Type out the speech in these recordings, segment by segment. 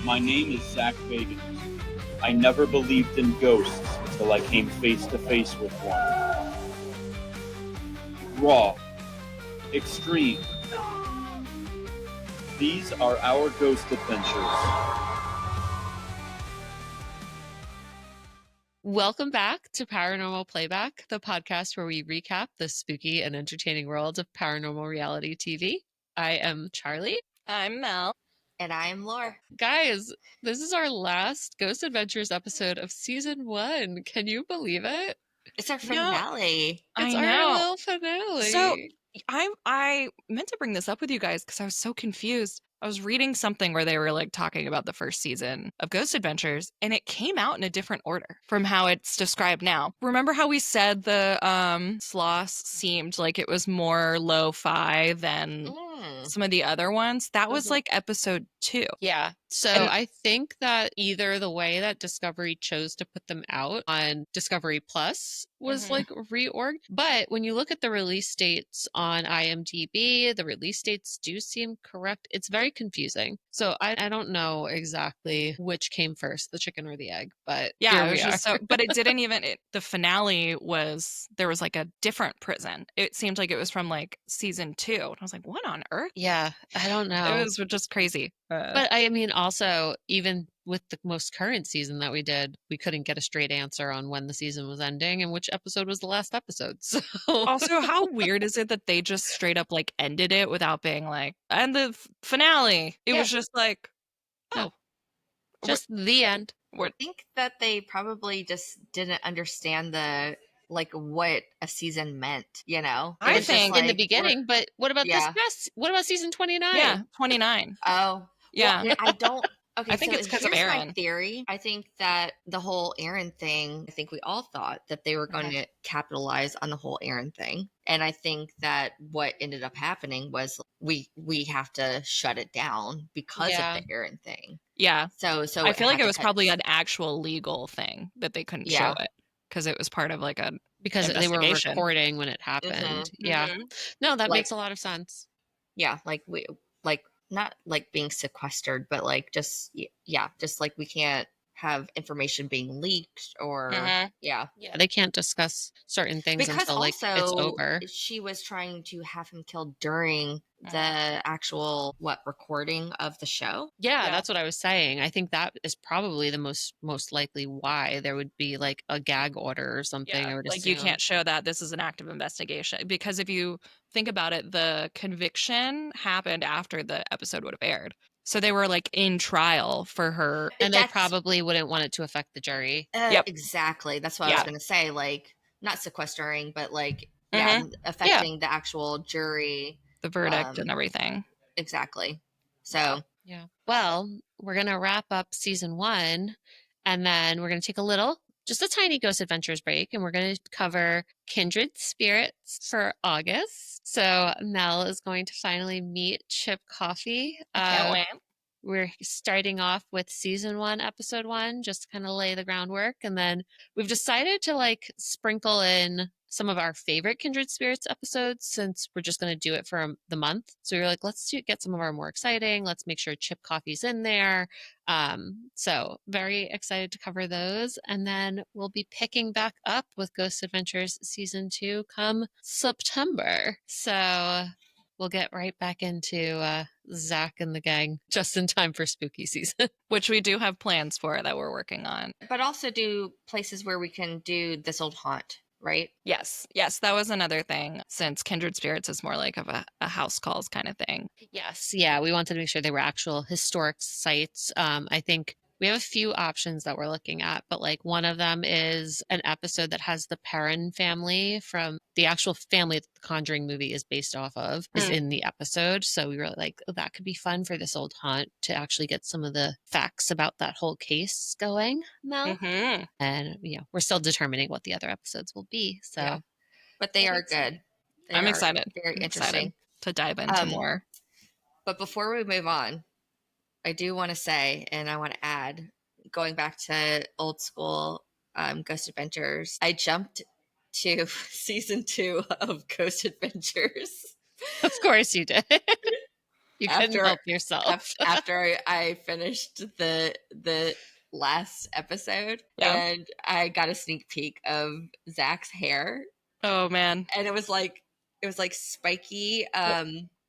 My name is Zach Bagans. I never believed in ghosts until I came face to face with one. Raw. Extreme. These are our ghost adventures. Welcome back to Paranormal Playback, the podcast where we recap the spooky and entertaining world of paranormal reality TV. I am Charlie. I'm Mel. And I am Laura. Guys, this is our last Ghost Adventures episode of season 1. Can you believe it? It's our finale. It's our little finale. So I meant to bring this up with you guys because I was so confused. I was reading something where they were like talking about the first season of Ghost Adventures, and it came out in a different order from how it's described now. Remember how we said the Sloss seemed like it was more lo-fi than some of the other ones? That was like episode 2. Yeah. So I think that either the way that Discovery chose to put them out on Discovery Plus was like reorged. But when you look at the release dates on IMDb, the release dates do seem correct. It's very confusing. So I don't know exactly which came first, the chicken or the egg. But yeah, it was just so, but it didn't even, the finale was, there was like a different prison. It seemed like it was from like season 2. And I was like, what on earth? Yeah, I don't know. It was just crazy. But I mean, also, even with the most current season that we did, we couldn't get a straight answer on when the season was ending and which episode was the last episode. So also, how weird is it that they just straight up like ended it without being like, and the finale? It was just like, oh, just the end. I think that they probably just didn't understand the what a season meant, you know? I think in the beginning, but what about this past? What about season 29? Yeah, 29. Oh, yeah. Well, I don't. Okay, I think so it's because of here's Aaron. My theory. I think that the whole Aaron thing, I think we all thought that they were going to capitalize on the whole Aaron thing. And I think that what ended up happening was we have to shut it down because of the Aaron thing. Yeah. So I feel like it was probably an actual legal thing that they couldn't show it because it was part of like a because they were recording when it happened. Yeah. No, that makes a lot of sense. Yeah, not like being sequestered, but like just like we can't have information being leaked or they can't discuss certain things because until it's over. She was trying to have him killed during the actual recording of the show. Yeah, that's what I was saying. I think that is probably the most likely why there would be like a gag order or something. I would assume. You can't show that this is an active investigation because if you think about it, the conviction happened after the episode would have aired. So they were like in trial for her. And they probably wouldn't want it to affect the jury. Exactly. That's what I was going to say. Like not sequestering, but like, affecting the actual jury. The verdict and everything. Exactly. So. Yeah. Well, we're going to wrap up season 1 and then we're going to take just a tiny Ghost Adventures break, and we're going to cover Kindred Spirits for August. So Mel is going to finally meet Chip Coffey. Can't wait. We're starting off with season 1, episode 1, just to kind of lay the groundwork. And then we've decided to sprinkle in some of our favorite Kindred Spirits episodes since we're just going to do it for the month. So we were like, let's get some of our more exciting. Let's make sure Chip Coffey's in there. So very excited to cover those. And then we'll be picking back up with Ghost Adventures season 2 come September. So we'll get right back into Zach and the gang just in time for spooky season. Which we do have plans for that we're working on. But also do places where we can do this old haunt. Right? Yes, that was another thing since Kindred Spirits is more like of a house calls kind of thing. Yes, yeah, we wanted to make sure they were actual historic sites. I think we have a few options that we're looking at, but one of them is an episode that has the Perrin family from the actual family that the Conjuring movie is based off of is in the episode. So we were like, that could be fun for this old haunt to actually get some of the facts about that whole case going, Mel. And we're still determining what the other episodes will be. So, but they are good. I'm excited. Very interesting to dive into more. But before we move on, I do want to say, and I want to add, going back to old school Ghost Adventures, I jumped to season 2 of Ghost Adventures. Of course you did. You couldn't After- help yourself. after I finished the last episode, Yeah. and I got a sneak peek of Zach's hair, Oh man, and it was like spiky.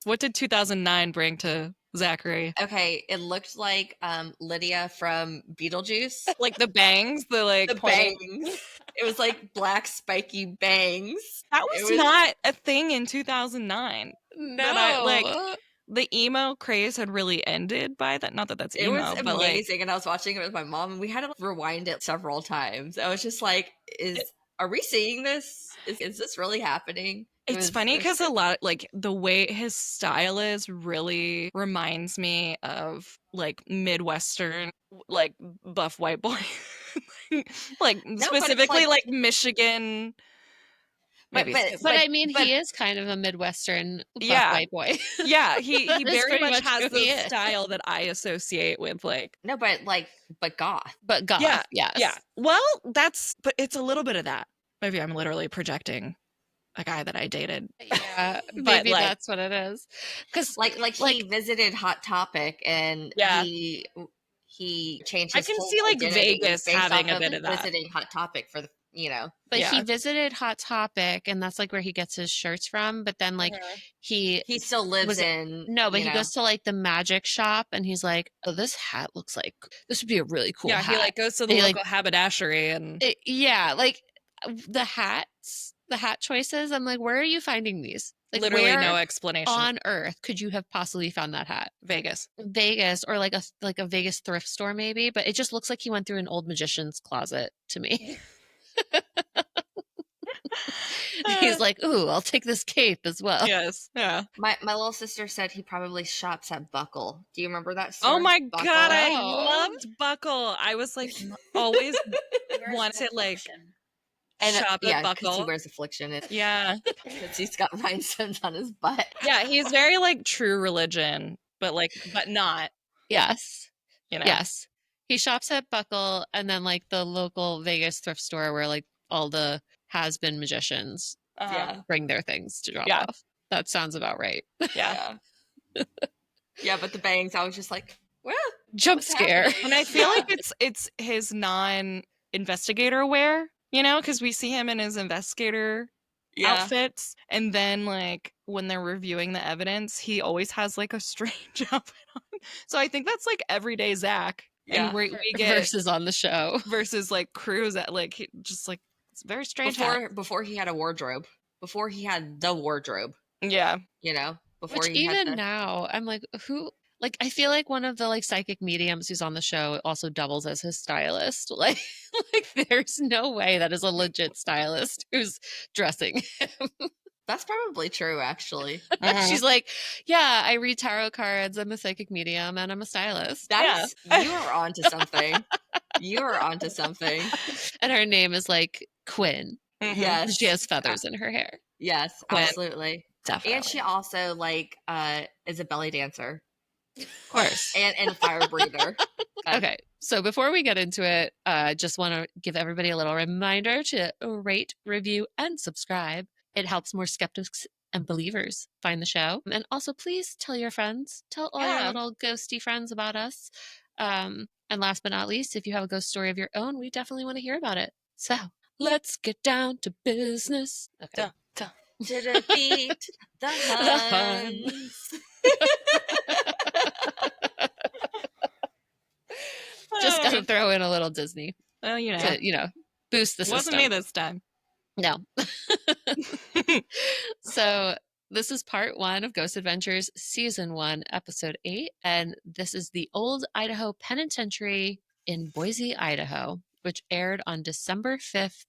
what did 2009 bring to Zachary? Okay, it looked like Lydia from Beetlejuice. Like the bangs, the like The pointing. bangs. It was like black spiky bangs. That It was was- not a thing in 200009. No. But I, like, the emo craze had really ended by that. Not that that's It emo, was but like, amazing, and I was watching it with my mom, and we had to rewind it several times. I was just like, are we seeing this? Is this really happening? it's funny because a lot, like the way his style is really reminds me of like Midwestern, like buff white boy, like it's specifically like- like Michigan. But- Maybe but- it's- But I mean, he is kind of a Midwestern buff Yeah. white boy. yeah, he That is very pretty much much has who he the is. style that I associate with like. No, but goth. But goth, Yeah, yes. Yeah. Well, but it's a little bit of that. Maybe I'm literally projecting a guy that I dated. Yeah, But, maybe like- that's what it is. Because Like he visited Hot Topic, and Yeah. he changed. I His can whole see, like, identity Vegas based having off a bit of that. visiting Hot Topic for the but Yeah. he visited Hot Topic, and that's like where he gets his shirts from. But then like he He still lives Was it- in no, but you he know. goes to like the magic shop, and he's like, "Oh, this hat looks like this would be a really cool yeah, hat." he like goes to the He, local haberdashery and Yeah, like the hats, the hat choices. I'm like, where are you finding these? Like, literally where no explanation. on earth could you have possibly found that hat? Vegas. Vegas, or like a Vegas thrift store maybe, but it just looks like he went through an old magician's closet to me. He's like, "Ooh, I'll take this cape as well." Yes. Yeah. My little sister said he probably shops at Buckle. Do you remember that store? Oh my Buckle? god, I Oh. loved Buckle. I was like always wanted like And shop at yeah, because he Buckle. wears affliction Yeah. because he's got rhinestones on his butt. Yeah, he's very like true religion, but not, Yes. you know. Yes. He shops at Buckle, and then like the local Vegas thrift store where like all the has-been magicians Uh-huh. bring their things to drop Yeah. off. That sounds about right. Yeah. Yeah, but the bangs, I was just like, well, Jump what's scare. happening? And I feel like it's his non-investigator wear, you know, because we see him in his investigator outfits, and then like when they're reviewing the evidence, he always has like a strange outfit on. So I think that's like everyday Zach. Yeah. And we get Versus on the show. versus like Cruz at like just like it's very strange. hat. Before he had a wardrobe, before he had the wardrobe, Yeah. you know, before Which he had even the, now, I'm like, who? Like, I feel like one of the like psychic mediums who's on the show also doubles as his stylist. Like there's no way that is a legit stylist who's dressing him. that's probably true, actually. She's like, yeah, I read tarot cards. I'm a psychic medium, and I'm a stylist. That's you are onto something. You are onto something. And her name is like Quinn. Mhm. Yes, She has feathers in her hair. yes, Quinn. absolutely. Definitely. And she also like is a belly dancer of course. and a fire breather. Okay, so before we get into it, I just want to give everybody a little reminder to rate, review, and subscribe. It helps more skeptics and believers find the show. And also, please tell your friends, tell all your Yeah. little ghosty friends about us. And last but not least, if you have a ghost story of your own, we definitely want to hear about it. So let's get down to business. Okay. Duh. To defeat the Huns. Huns. Just gotta throw in a little Disney Well, you know, to, boost the it wasn't system. me this time. No. So this is part 1 of Ghost Adventures, season 1, episode 8, and this is the Old Idaho Penitentiary in Boise, Idaho, which aired on December 5th,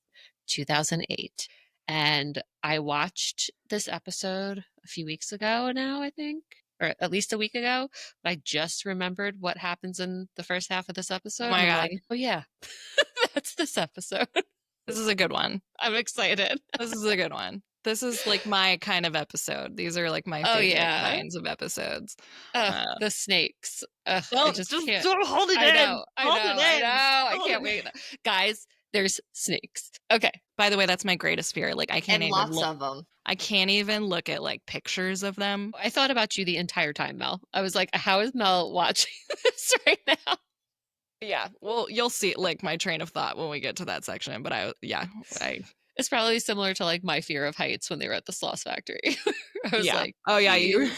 2008. And I watched this episode a few weeks ago now, I think, or at least a week ago. But I just remembered what happens in the first half of this episode. my and I'm God. like, oh yeah, that's this episode. This is a good one. I'm excited. This is a good one. This is like my kind of episode. These are like my Oh, favorite yeah. kinds of episodes. The snakes. I Don't just just can't. don't hold it I in. know. I know. Hold it I in. know. I Hold can't it wait. Guys, There's snakes. Okay. By the way, that's my greatest fear. Like I can't And even lots look. of them. I can't even look at like pictures of them. I thought about you the entire time, Mel. I was like, how is Mel watching this right now? Yeah. Well, you'll see like my train of thought when we get to that section. But I It's probably similar to like my fear of heights when they were at the Sloss Factory. I was yeah. like, Oh yeah, you.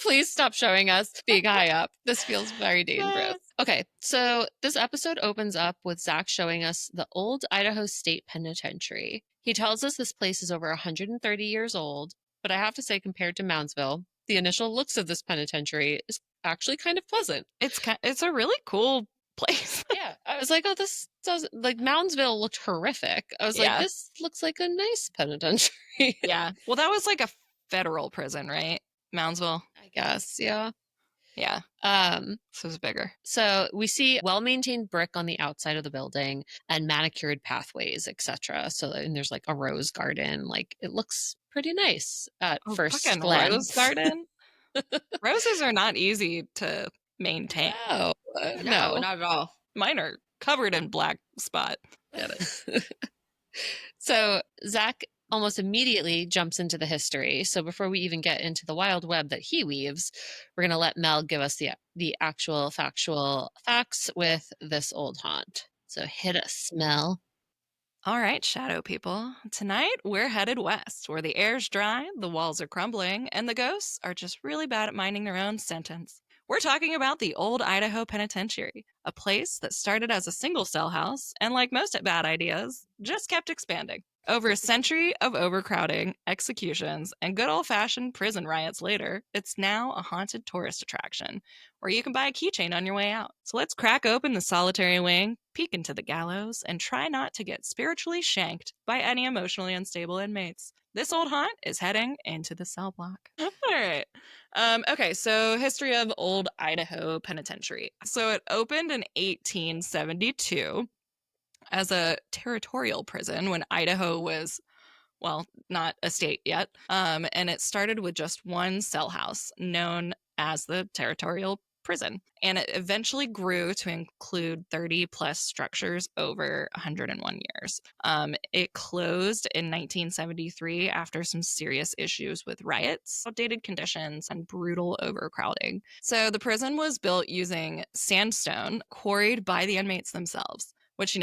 please stop showing us being high up. This feels very dangerous. Okay, so this episode opens up with Zach showing us the Old Idaho State Penitentiary. He tells us this place is over 130 years old, but I have to say, compared to Moundsville, the initial looks of this penitentiary is actually kind of pleasant. It's a really cool place. Yeah, I was like, oh, this doesn't like Moundsville looked horrific. I was like, this looks like a nice penitentiary. Yeah. Well, that was like a federal prison, right? Moundsville. I guess, yeah. Yeah. So it's bigger. So we see well-maintained brick on the outside of the building and manicured pathways, etc. So and there's like a rose garden. Like it looks pretty nice at first glance. Rose garden. Roses are not easy to maintain. No, No, not at all. Mine are covered in black spot. Get it? So Zach almost immediately jumps into the history. So before we even get into the wild web that he weaves, we're going to let Mel give us the actual factual facts with this old haunt. So hit us, Mel. All right, shadow people. Tonight we're headed west, where the air's dry, the walls are crumbling, and the ghosts are just really bad at minding their own sentence. We're talking about the Old Idaho Penitentiary, a place that started as a single cell house and, like most bad ideas, just kept expanding. Over a century of overcrowding, executions, and good old-fashioned prison riots later, it's now a haunted tourist attraction where you can buy a keychain on your way out. So let's crack open the solitary wing, peek into the gallows, and try not to get spiritually shanked by any emotionally unstable inmates. This old haunt is heading into the cell block. All right. Okay, so history of Old Idaho Penitentiary. So it opened in 1872 as a territorial prison when Idaho was, well, not a state yet. And it started with just one cell house known as the territorial prison. And it eventually grew to include 30 plus structures over 101 years. It closed in 1973 after some serious issues with riots, outdated conditions, and brutal overcrowding. So the prison was built using sandstone quarried by the inmates themselves, which,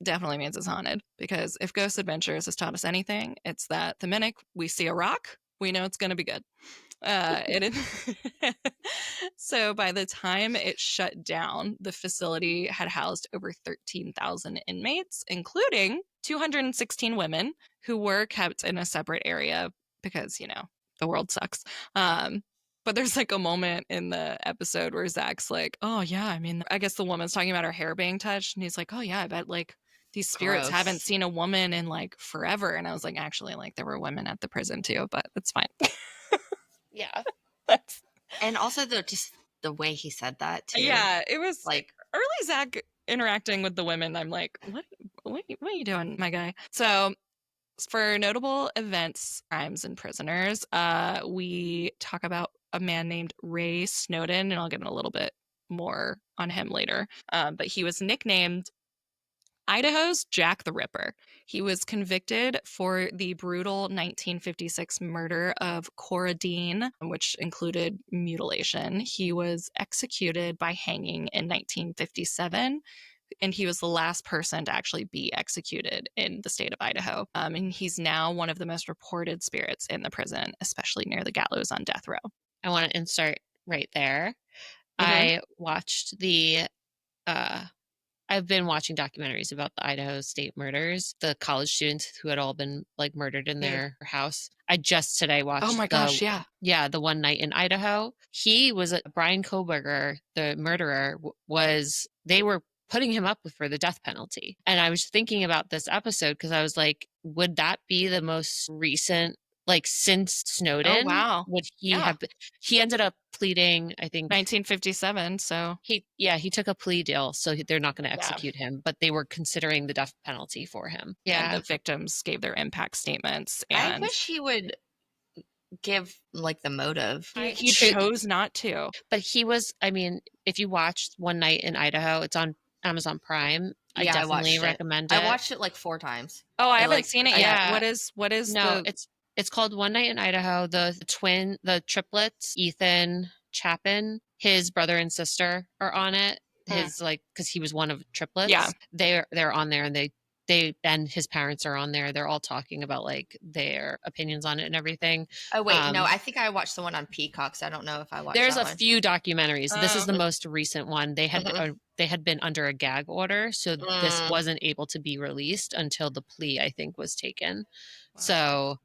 definitely means it's haunted, because if Ghost Adventures has taught us anything, it's that the minute we see a rock, we know it's going to be good. So by the time it shut down, the facility had housed over 13,000 inmates, including 216 women who were kept in a separate area because, the world sucks. But there's like a moment in the episode where Zach's like, oh yeah, I guess the woman's talking about her hair being touched. And he's like, oh yeah, I bet like these spirits Gross. haven't seen a woman in like forever. And I was like, actually, like there were women at the prison too, but it's fine. Yeah. And also just the way he said that too. Yeah, it was like early Zach interacting with the women. I'm like, what are you doing, my guy? So for notable events, crimes, and prisoners, we talk about a man named Ray Snowden, and I'll get in a little bit more on him later. But he was nicknamed Idaho's Jack the Ripper. He was convicted for the brutal 1956 murder of Cora Dean, which included mutilation. He was executed by hanging in 1957, and he was the last person to actually be executed in the state of Idaho. And he's now one of the most reported spirits in the prison, especially near the gallows on death row. I want to insert right there. Mm-hmm. I watched I've been watching documentaries about the Idaho State murders, the college students who had all been like murdered in their house. I just today watched. Oh my gosh, yeah. Yeah, the One Night in Idaho. He was Brian Koberger, the murderer, they were putting him up for the death penalty. And I was thinking about this episode because I was like, would that be the most recent, like since Snowden? Oh, wow. Would he have? He ended up pleading, I think 1957. So he took a plea deal, so they're not going to execute him, but they were considering the death penalty for him. Yeah, and the victims gave their impact statements. And I wish he would give like the motive. He chose not to. But he was. I mean, if you watched One Night in Idaho, it's on Amazon Prime. I Yeah, I definitely watched it. recommend it. I watched it like 4 times. Oh, I I, haven't like, seen it I- yet. Yeah. What is No, the it's called One Night in Idaho. The triplets, Ethan Chapin, his brother and sister are on it. His because he was one of triplets. Yeah. They're on there, and they and his parents are on there. They're all talking about like their opinions on it and everything. Oh wait, no, I think I watched the one on Peacocks. I don't know if I watched There's that a one. few documentaries. This is the most recent one. They had been under a gag order, so this wasn't able to be released until the plea, I think, was taken. Wow. So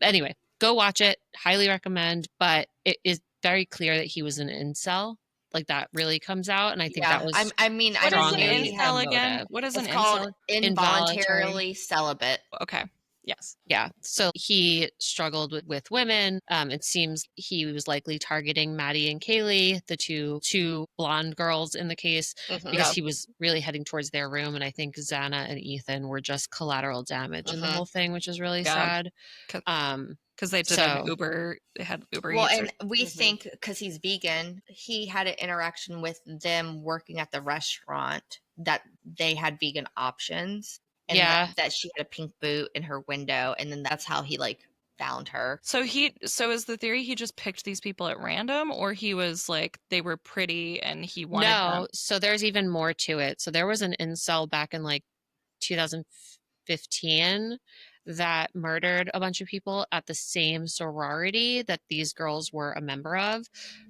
anyway, go watch it. Highly recommend. But it is very clear that he was an incel. Like that really comes out, and I think that was. I mean, What I is an knew he had incel motive. again? What is It's an called incel? involuntarily celibate. Okay. Yes. Yeah. So he struggled with women. It seems he was likely targeting Maddie and Kaylee, the two blonde girls in the case, because he was really heading towards their room. And I think Xana and Ethan were just collateral damage in the whole thing, which is really sad. Because they did an Uber, they had Uber Well, Eats. and we think because he's vegan, he had an interaction with them working at the restaurant that they had vegan options. And that she had a pink boot in her window, and then that's how he like found her. So is the theory he just picked these people at random, or he was like they were pretty and he wanted them? So there's even more to it. So there was an incel back in like 2015 that murdered a bunch of people at the same sorority that these girls were a member of.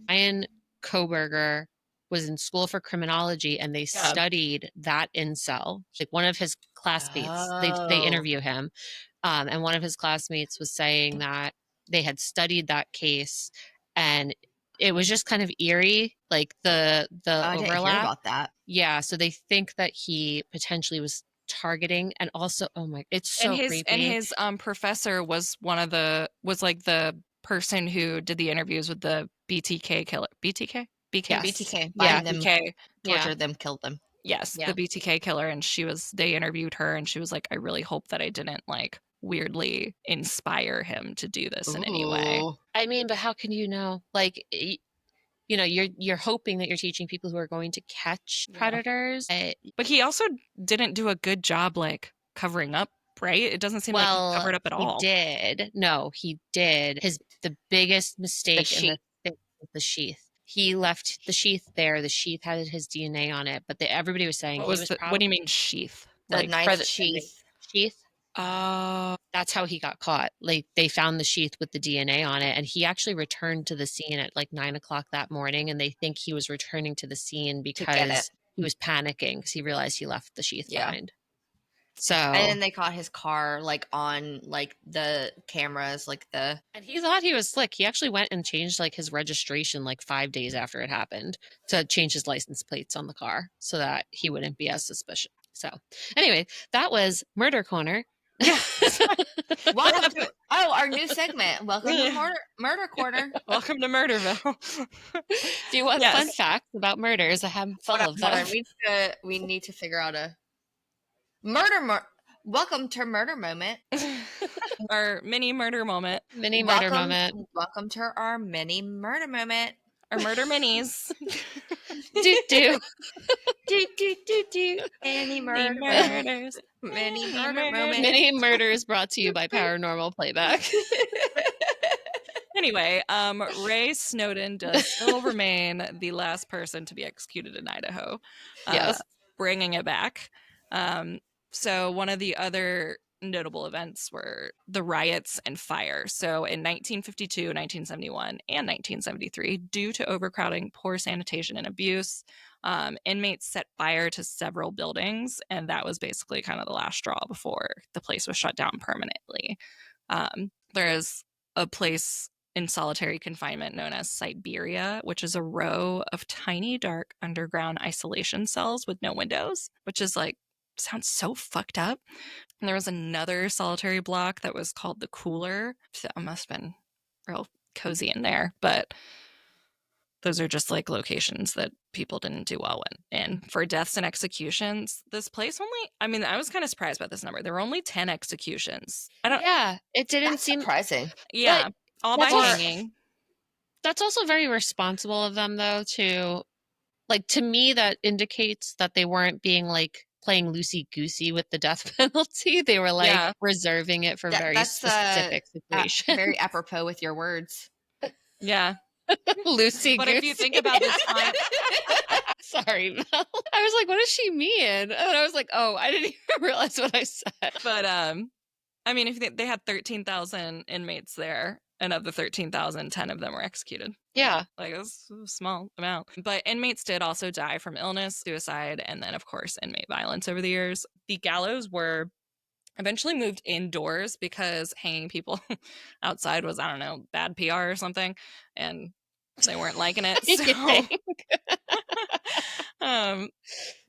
Ryan Koberger was in school for criminology, and they studied that incel. Like one of his classmates, they interview him, and one of his classmates was saying that they had studied that case, and it was just kind of eerie, like the I overlap. didn't hear about that. Yeah, so they think that he potentially was targeting, and also, oh my, it's so creepy. And his professor was like the person who did the interviews with the BTK killer. BTK? BTK. Find them, tortured them, killed them. Yes, the BTK killer, and they interviewed her, and she was like, I really hope that I didn't like weirdly inspire him to do this in any way. I mean, but how can you know? Like, you know, you're hoping that you're teaching people who are going to catch predators. But he also didn't do a good job like covering up, right? It doesn't seem like he covered up at all. He did. No, he did. The biggest mistake in the sheath. He left the sheath there. The sheath had his DNA on it, but everybody was saying what do you mean sheath? The knife sheath. Sheath. That's how he got caught. Like they found the sheath with the DNA on it, and he actually returned to the scene at like 9:00 that morning. And they think he was returning to the scene because he was panicking because he realized he left the sheath behind. So and then they caught his car like on like the cameras, and he thought he was slick. He actually went and changed like his registration like 5 days after it happened to change his license plates on the car so that he wouldn't be as suspicious. So anyway, that was Murder Corner. Yeah. Welcome to our new segment. Welcome to Murder Corner. Welcome to Murderville. If you want fun facts about murders, I have full of them. We need to figure out a murder. Welcome to Murder Moment. Our mini murder moment. Welcome to our mini murder moment. Our murder minis. do. Mini murders. Mini murder moment. Mini murders brought to you by Paranormal Playback. Anyway, Ray Snowden does still remain the last person to be executed in Idaho. Yes. Bringing it back. So one of the other notable events were the riots and fire. So in 1952, 1971, and 1973, due to overcrowding, poor sanitation, and abuse, inmates set fire to several buildings, and that was basically kind of the last straw before the place was shut down permanently. There is a place in solitary confinement known as Siberia, which is a row of tiny, dark, underground isolation cells with no windows, which is like, sounds so fucked up. And there was another solitary block that was called the Cooler. So it must have been real cozy in there, but those are just like locations that people didn't do well in. And for deaths and executions, this place I was kind of surprised by this number. There were only 10 executions. It didn't seem surprising. Yeah, all by hanging. That's also very responsible of them, though, to like, to me, that indicates that they weren't being like playing loosey-goosey with the death penalty. They were like Yeah. reserving it for very That's specific situations. very apropos with your words. Yeah. Loosey-goosey. But if you think about the time, Sorry, Mel. I was like, what does she mean? And then I was like, oh, I didn't even realize what I said. but I mean, if they had 13,000 inmates there, and of the 13,000, 10 of them were executed. Yeah. Like, it's a small amount. But inmates did also die from illness, suicide, and then, of course, inmate violence over the years. The gallows were eventually moved indoors because hanging people outside was, I don't know, bad PR or something. And they weren't liking it. So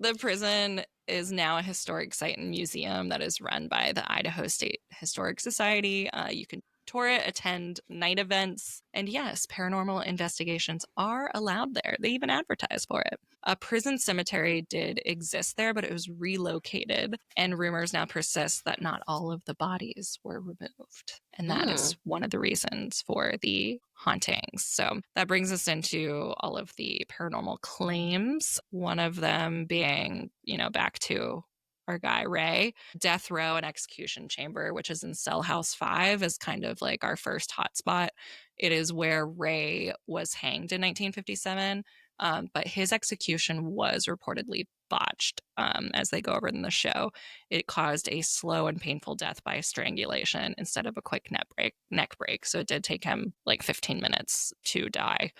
the prison is now a historic site and museum that is run by the Idaho State Historic Society. You can tour it, attend night events, and yes, paranormal investigations are allowed there. They even advertise for it. A prison cemetery did exist there, but it was relocated, and rumors now persist that not all of the bodies were removed. And that is one of the reasons for the hauntings. So that brings us into all of the paranormal claims, one of them being, back to our guy Ray. Death row and execution chamber, which is in Cell House 5, is kind of like our first hotspot. It is where Ray was hanged in 1957, but his execution was reportedly botched. As they go over in the show, it caused a slow and painful death by strangulation instead of a quick neck break. So it did take him like 15 minutes to die.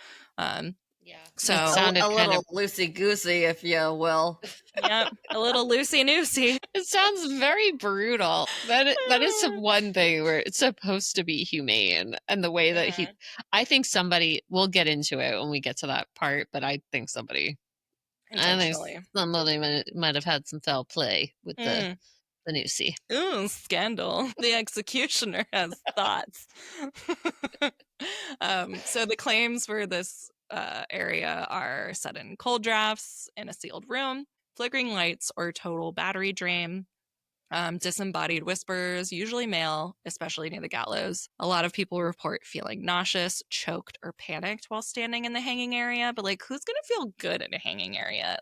Yeah. So a little loosey-goosey, if you will. Yep, a little loosey-noosey. It sounds very brutal. That is one thing where it's supposed to be humane, and the way that I think somebody, we'll get into it when we get to that part, but I think somebody might have had some foul play with the noosey. Ooh, scandal. The executioner has thoughts. So the claims for this area are sudden cold drafts in a sealed room, flickering lights, or total battery drain. Disembodied whispers, usually male, especially near the gallows. A lot of people report feeling nauseous, choked, or panicked while standing in the hanging area. But like, who's gonna feel good in a hanging area?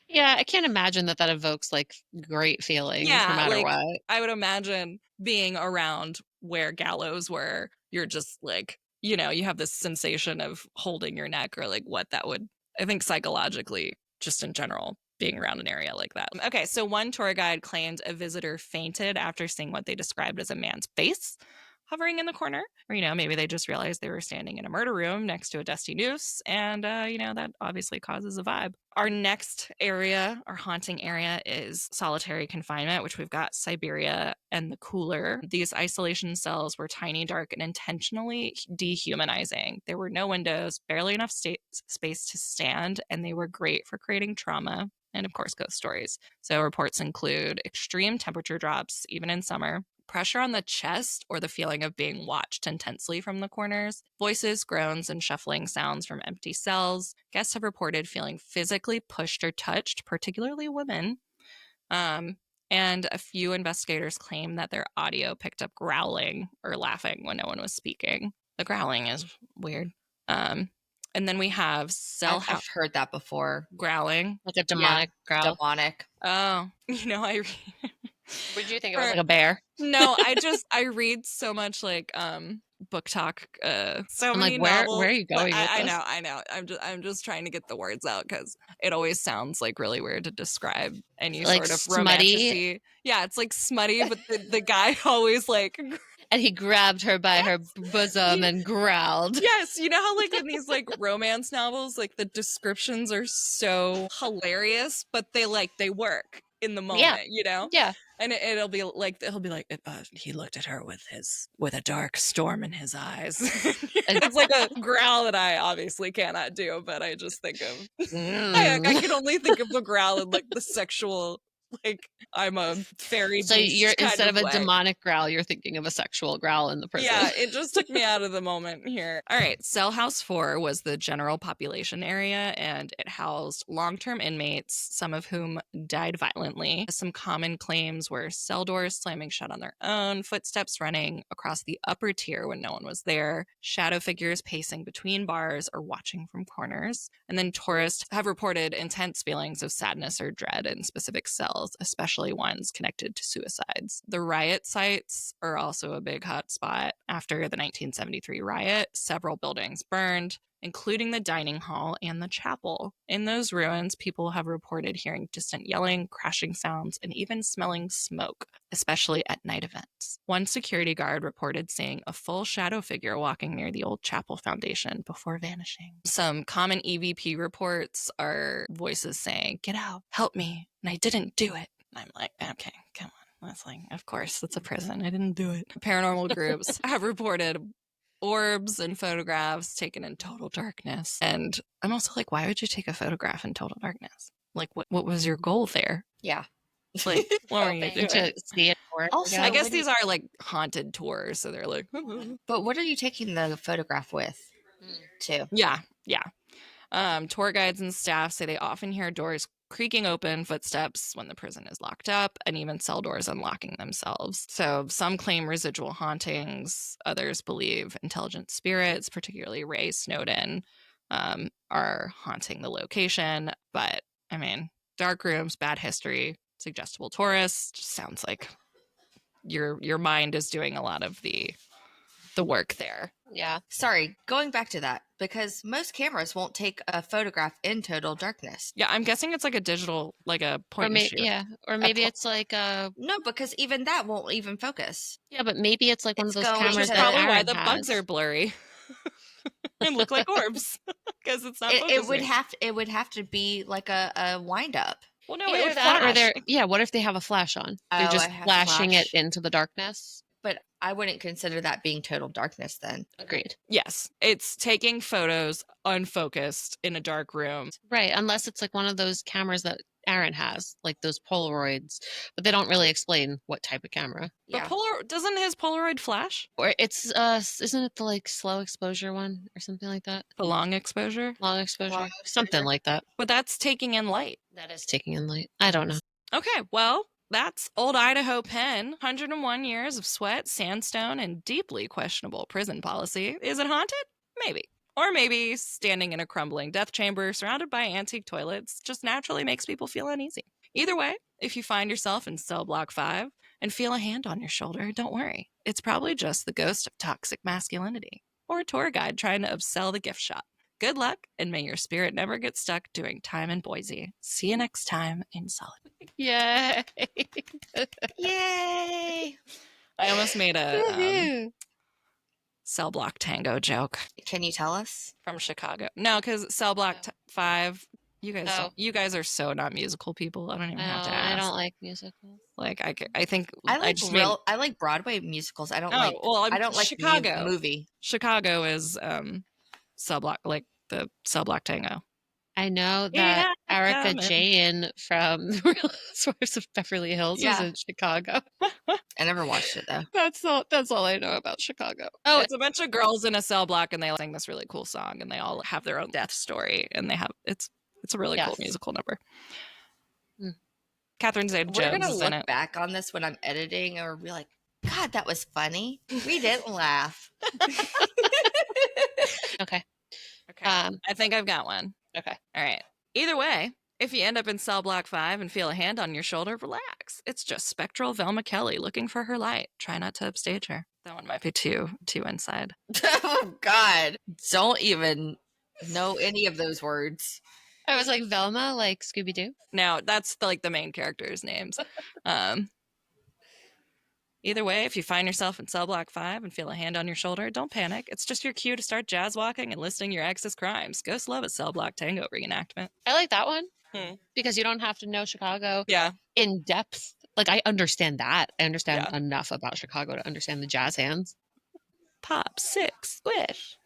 Yeah, I can't imagine that evokes like great feelings no matter what. I would imagine being around where gallows were, you're just like, you have this sensation of holding your neck, or like what that would, I think psychologically, just in general, being around an area like that. Okay, so one tour guide claimed a visitor fainted after seeing what they described as a man's face hovering in the corner, or maybe they just realized they were standing in a murder room next to a dusty noose, and that obviously causes a vibe. Our next area, our haunting area, is solitary confinement, which we've got Siberia and the cooler. These isolation cells were tiny, dark, and intentionally dehumanizing. There were no windows, barely enough space to stand, and they were great for creating trauma and, of course, ghost stories. So reports include extreme temperature drops, even in summer, pressure on the chest, or the feeling of being watched intensely from the corners, voices, groans, and shuffling sounds from empty cells. Guests have reported feeling physically pushed or touched, particularly women. And a few investigators claim that their audio picked up growling or laughing when no one was speaking. The growling is weird. And then we have I've heard that before. Growling. Like a demonic growl. Demonic. Oh, What did you think? It was like a bear? No, I read so much like book talk, so I'm many like, novels. where are you going with this? I know. I'm just trying to get the words out because it always sounds like really weird to describe any like sort of smutty. romantic-y. Yeah, it's like smutty, but the guy always like. And he grabbed her by her bosom and growled. Yes, you know how like in these like romance novels, like the descriptions are so hilarious, but they work in the moment, Yeah. And he'll be like, he looked at her with a dark storm in his eyes. It's like a growl that I obviously cannot do, but I just think of, I can only think of the growl in like the sexual Like, I'm a fairy So beast you're kind instead of a way. demonic growl, you're thinking of a sexual growl in the prison. Yeah, it just took me out of the moment here. All right, Cell House 4 was the general population area, and it housed long-term inmates, some of whom died violently. Some common claims were cell doors slamming shut on their own, footsteps running across the upper tier when no one was there, shadow figures pacing between bars or watching from corners. And then tourists have reported intense feelings of sadness or dread in specific cells, especially ones connected to suicides. The riot sites are also a big hot spot. After the 1973 riot, several buildings burned, including the dining hall and the chapel. In those ruins, people have reported hearing distant yelling, crashing sounds, and even smelling smoke, especially at night events. One security guard reported seeing a full shadow figure walking near the old chapel foundation before vanishing. Some common EVP reports are voices saying, "Get out, help me," and I didn't do it. And I'm like, okay, come on. That's like, of course, it's a prison. I didn't do it. Paranormal groups have reported orbs and photographs taken in total darkness. And I'm also like, why would you take a photograph in total darkness? Like, what was your goal there? Yeah. Like, what were you Hoping doing? To see it work. Also, I guess when these are like haunted tours, so they're like, But what are you taking the photograph with, too? yeah. Tour guides and staff say they often hear doors creaking open, footsteps when the prison is locked up, and even cell doors unlocking themselves. So some claim residual hauntings. Others believe intelligent spirits, particularly Ray Snowden, are haunting the location. But, I mean, dark rooms, bad history, suggestible tourists. Just sounds like your mind is doing a lot of the work there. Yeah. Sorry, going back to that, because most cameras won't take a photograph in total darkness. Yeah, I'm guessing it's like a digital, like a point and shoot. Yeah. Or maybe it's like a No, because even that won't even focus. yeah, but maybe it's like one of It's those going cameras to- that Probably why Aaron the bugs has. are blurry and look like orbs because it's not focusing. It would have to be like a wind up. Well, no, it Either would that or flash. what if they have a flash on? They're Oh, just I have flashing flash. it into the darkness. But I wouldn't consider that being total darkness then. Agreed. Yes, it's taking photos unfocused in a dark room. Right, unless it's like one of those cameras that Aaron has, like those Polaroids, but they don't really explain what type of camera. Yeah. But doesn't his Polaroid flash? Or it's isn't it the like slow exposure one or something like that? The long exposure? Long exposure, Long something exposure. like that. But that's taking in light. That is taking in light. I don't know. Okay, well, that's Old Idaho Pen. 101 years of sweat, sandstone, and deeply questionable prison policy. Is it haunted? Maybe. Or maybe standing in a crumbling death chamber surrounded by antique toilets just naturally makes people feel uneasy. Either way, if you find yourself in cell block 5 and feel a hand on your shoulder, don't worry. It's probably just the ghost of toxic masculinity or a tour guide trying to upsell the gift shop. Good luck, and may your spirit never get stuck doing time in Boise. See you next time in Solid. Yay! Yay! I almost made a Woohoo. cell block tango joke Can you tell us? from Chicago. No, because cell block 5. You guys, Oh. you guys are so not musical people. I don't even have to No, ask. I don't like musicals. Like I think I like just I like Broadway musicals. I don't Oh, like well, I don't like Chicago. movie. Chicago is cell block, like the cell block tango. I know that Yeah, Erica coming. Jane from The Real Housewives of Beverly Hills Yeah. is in Chicago. I never watched it though. That's all I know about Chicago. Oh, It's a bunch of girls in a cell block, and they all sing this really cool song, and they all have their own death story, and they have it's a really cool Yes. musical number. Hmm. Catherine We're Zeta-Jones gonna is in look it. back on this when I'm editing, or be like, "God, that was funny. We didn't laugh." okay. Okay, Um, I think I've got one. okay. All right. Either way, if you end up in cell block 5 and feel a hand on your shoulder, relax. It's just spectral Velma Kelly looking for her light. Try not to upstage her. That one might be too inside. Oh God! Don't even know any of those words. I was like Velma, like Scooby Doo. Now, that's like the main characters' names. Either way, if you find yourself in cell block 5 and feel a hand on your shoulder, don't panic. It's just your cue to start jazz walking and listing your ex's crimes. Ghosts love a cell block tango reenactment. I like that one Hmm. because you don't have to know Chicago Yeah. in depth. Like I understand that. I understand Yeah. enough about Chicago to understand the jazz hands. Pop, 6, squish.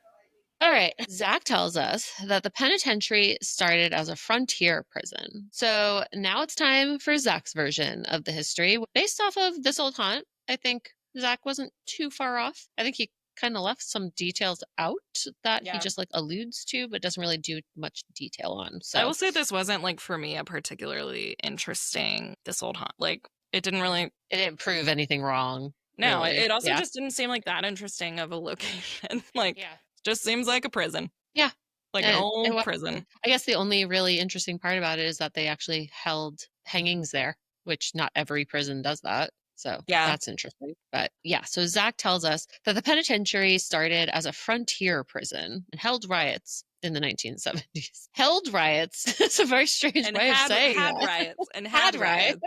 All right. Zach tells us that the penitentiary started as a frontier prison. So now it's time for Zach's version of the history. Based off of this old haunt, I think Zach wasn't too far off. I think he kind of left some details out that he just like alludes to, but doesn't really do much detail on. So I will say this wasn't like for me a particularly interesting this old haunt. Like it didn't prove anything wrong. No, really. it also just didn't seem like that interesting of a location. Like just seems like a prison. Yeah. Like an old prison. I guess the only really interesting part about it is that they actually held hangings there, which not every prison does that. So that's interesting. But yeah, so Zach tells us that the penitentiary started as a frontier prison and held riots in the 1970s. Held riots. It's a very strange way of saying had that. riots and had riots.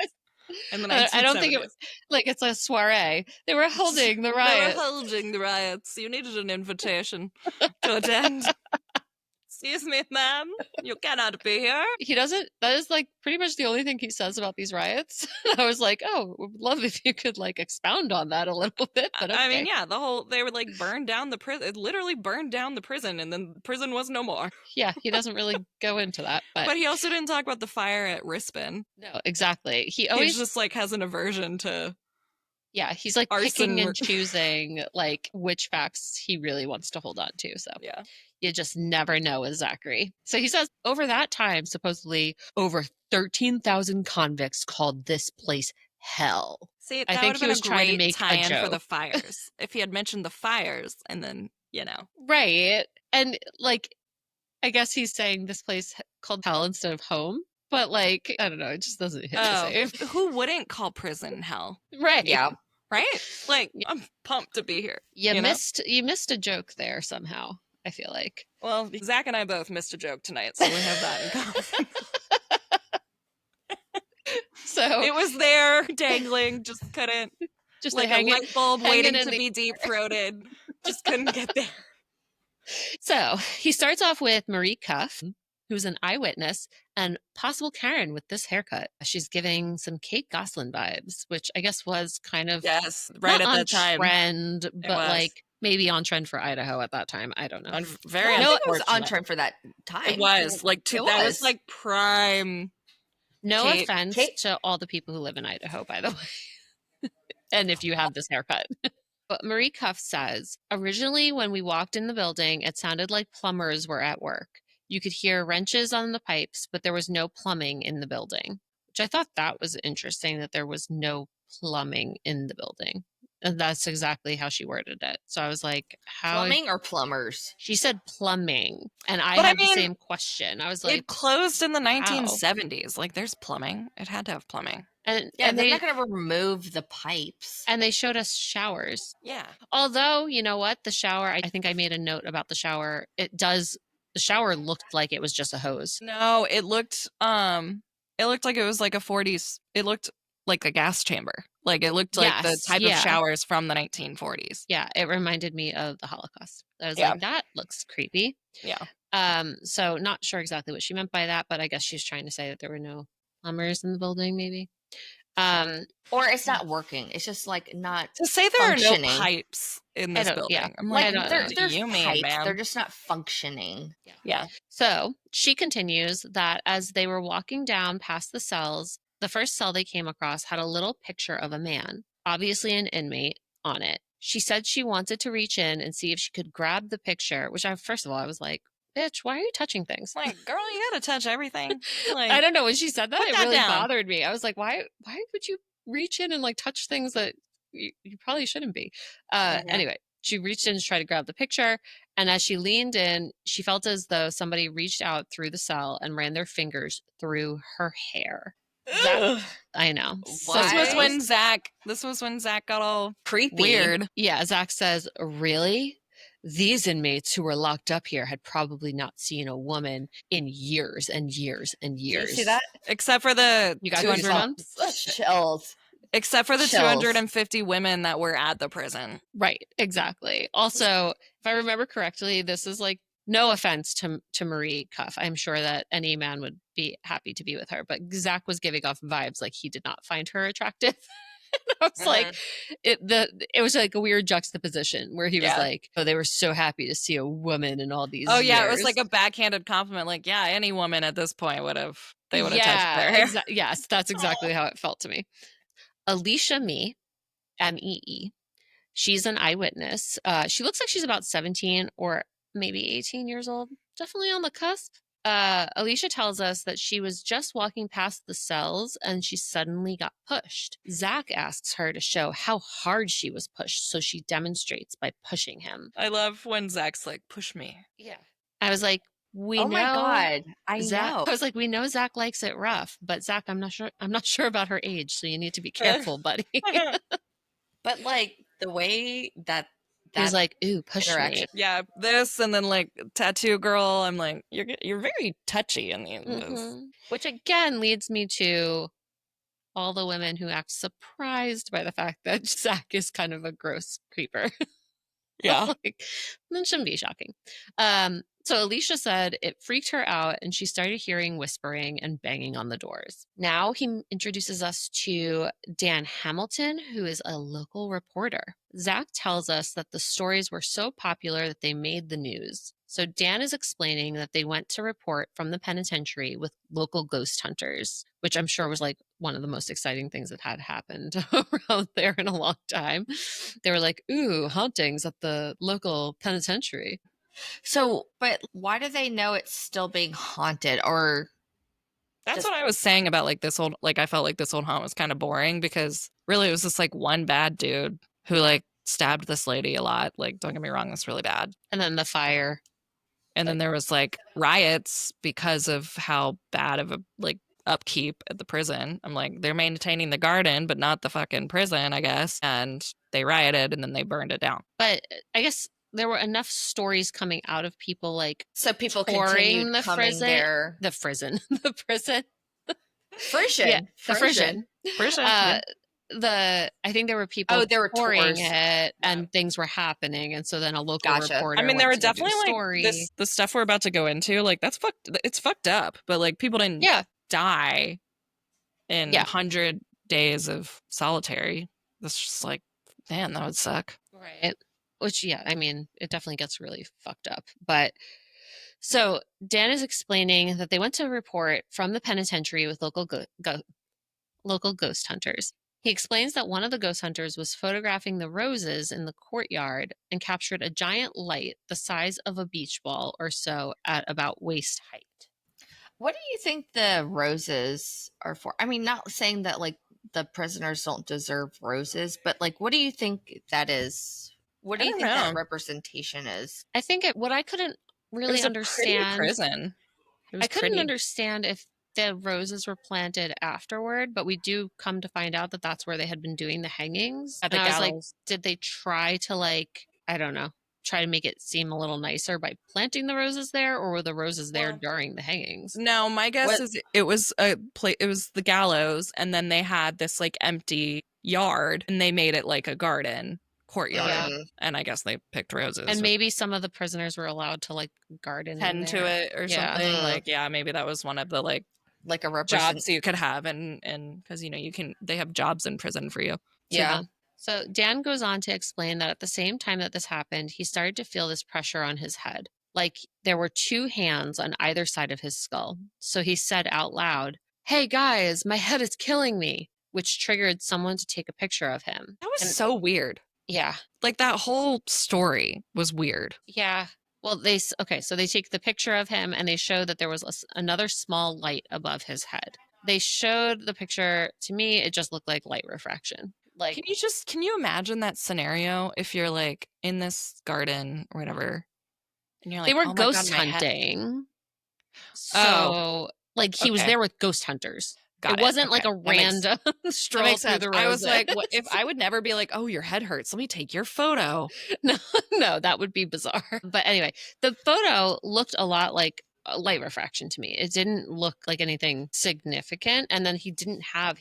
In the 1970s. I don't think it was like it's a soiree. They were holding the riots. They were holding the riots. You needed an invitation to attend. Excuse me, ma'am. You cannot be here. He doesn't. That is like pretty much the only thing he says about these riots. I was like, oh, would love if you could like expound on that a little bit. But okay. I mean, yeah, they would like burn down the prison. It literally burned down the prison, and then the prison was no more. Yeah, he doesn't really go into that. But he also didn't talk about the fire at Rispin. No, exactly. He just like has an aversion to. Yeah, he's like picking and choosing like which facts he really wants to hold on to. So yeah. You just never know with Zachary. So he says over that time, supposedly over 13,000 convicts called this place hell. See, I think he was trying to make a joke for the fires. If he had mentioned the fires and then, Right. And like, I guess he's saying this place called hell instead of home. But like, I don't know, it just doesn't hit the same. Who wouldn't call prison hell? Right. Yeah. Right? Like, I'm pumped to be here. You missed a joke there somehow, I feel like. Well, Zach and I both missed a joke tonight, so we have that in common. So it was there, dangling, just couldn't. Just like a light bulb waiting to be deep-throated. Just couldn't get there. So he starts off with Marie Cuff, who's an eyewitness, and possible Karen with this haircut. She's giving some Kate Gosselin vibes, which I guess was kind of right at that time. Trend, but like maybe on trend for Idaho at that time. I don't know. I think it was on trend for that time. It was like that was like prime. No offense to all the people who live in Idaho, by the way. And if you have this haircut. But Marie Cuff says, originally when we walked in the building, it sounded like plumbers were at work. You could hear wrenches on the pipes, but there was no plumbing in the building, which I thought that was interesting that there was no plumbing in the building. And that's exactly how she worded it. So I was like, how? Plumbing or plumbers? She said plumbing. And I had the same question. I was like, it closed in the 1970s. Like there's plumbing. It had to have plumbing. And they're not going to remove the pipes. And they showed us showers. Yeah. Although, you know what? The shower, I think I made a note about the shower. The shower looked like it was just a hose. No, it looked like it was like a 40s. It looked like a gas chamber. Like it looked like the type of showers from the 1940s. Yeah, it reminded me of the Holocaust. I was like, that looks creepy. Yeah. So not sure exactly what she meant by that, but I guess she's trying to say that there were no plumbers in the building, maybe. Or it's not working. It's just like not to say there are no pipes in this building. Yeah. I'm like, there's pipes. They're just not functioning. Yeah. So she continues that as they were walking down past the cells, the first cell they came across had a little picture of a man, obviously an inmate, on it. She said she wanted to reach in and see if she could grab the picture, which first of all, I was like, bitch, why are you touching things? Like, girl, you gotta touch everything. Like, I don't know. When she said that, it really down. bothered me. I was like, why would you reach in and like touch things that you probably shouldn't be? Anyway, she reached in to try to grab the picture. And as she leaned in, she felt as though somebody reached out through the cell and ran their fingers through her hair. I know. This was when Zach got all creepy. Weird. Yeah, Zach says, really? These inmates who were locked up here had probably not seen a woman in years and years and years. Do you see that? Except for the you got 200 chills. Except for the 250 women that were at the prison. Right, exactly. Also, if I remember correctly, this is like no offense to Marie Cuff. I'm sure that any man would be happy to be with her, but Zach was giving off vibes like he did not find her attractive. I was like, it was like a weird juxtaposition where he was Yeah. like, oh, they were so happy to see a woman in all these Oh years. yeah, it was like a backhanded compliment. Like, yeah, any woman at this point would have touched their hair. Yes, that's exactly how it felt to me. Alicia Mee, she's an eyewitness. She looks like she's about 17 or maybe 18 years old, definitely on the cusp. Alicia tells us that she was just walking past the cells and she suddenly got pushed. Zach asks her to show how hard she was pushed, so she demonstrates by pushing him. I love when Zach's like, push me. Yeah. I was like, we Oh know. my God. I Zach, know. I was like, we know Zach likes it rough, but Zach, I'm not sure about her age, so you need to be careful, buddy. But like the way that He was like, ooh, push interaction. me. Yeah, this and then like tattoo girl. I'm like, you're very touchy in this. Which again leads me to all the women who act surprised by the fact that Zach is kind of a gross creeper. Yeah. Like, that shouldn't be shocking. So Alicia said it freaked her out and she started hearing whispering and banging on the doors. Now he introduces us to Dan Hamilton, who is a local reporter. Zach tells us that the stories were so popular that they made the news. So Dan is explaining that they went to report from the penitentiary with local ghost hunters, which I'm sure was like one of the most exciting things that had happened around there in a long time. They were like, ooh, hauntings at the local penitentiary. So, but why do they know it's still being haunted? Or That's what I was saying about like this old, like I felt like this old haunt was kind of boring because really it was just like one bad dude who like stabbed this lady a lot. Like, don't get me wrong, that's really bad. And then the fire. And then there was like riots because of how bad of a like upkeep at the prison. I'm like, they're maintaining the garden, but not the fucking prison, I guess. And they rioted and then they burned it down. But I guess there were enough stories coming out of people like so people touring continued the coming prison, there. the prison, the prison, Frisian. yeah, the prison. Yeah. I think there were people there were touring tours. it and things were happening, and so then a local Gotcha. reporter. I mean, there were went to go do a definitely story. like the stuff we're about to go into. Like that's it's fucked up. But like people didn't die in 100 days of solitary. That's just like, man, that would suck. Right. Which, yeah, I mean, it definitely gets really fucked up. But so Dan is explaining that they went to report from the penitentiary with local ghost hunters. He explains that one of the ghost hunters was photographing the roses in the courtyard and captured a giant light the size of a beach ball or so at about waist height. What do you think the roses are for? I mean, not saying that like the prisoners don't deserve roses, but like, what do you think that is? What do you think that representation is? I think what I couldn't really understand. Prison. I couldn't understand if the roses were planted afterward, but we do come to find out that that's where they had been doing the hangings. At the and I was like, Gallows. did they try to like, I don't know, try to make it seem a little nicer by planting the roses there, or were the roses there during the hangings? No, my guess is it was it was the Gallows, and then they had this like empty yard, and they made it like a garden courtyard, and I guess they picked roses. And maybe some of the prisoners were allowed to like garden, tend to it or something. Like, maybe that was one of the like a jobs you could have, and because they have jobs in prison for you. Yeah. So Dan goes on to explain that at the same time that this happened, he started to feel this pressure on his head. Like there were two hands on either side of his skull. So he said out loud, "Hey guys, my head is killing me," which triggered someone to take a picture of him. That was so weird. Yeah. Like that whole story was weird. Yeah. Well, so they take the picture of him and they show that there was another small light above his head. They showed the picture to me. It just looked like light refraction. Like, can you imagine that scenario if you're like in this garden or whatever, and you're like, they were oh my ghost God, my head. hunting. So like he was there with ghost hunters. It wasn't like a random stroll through the roses. I was like, what if I would never be like, oh, your head hurts, let me take your photo. No, that would be bizarre. But anyway, the photo looked a lot like light refraction to me. It didn't look like anything significant. And then he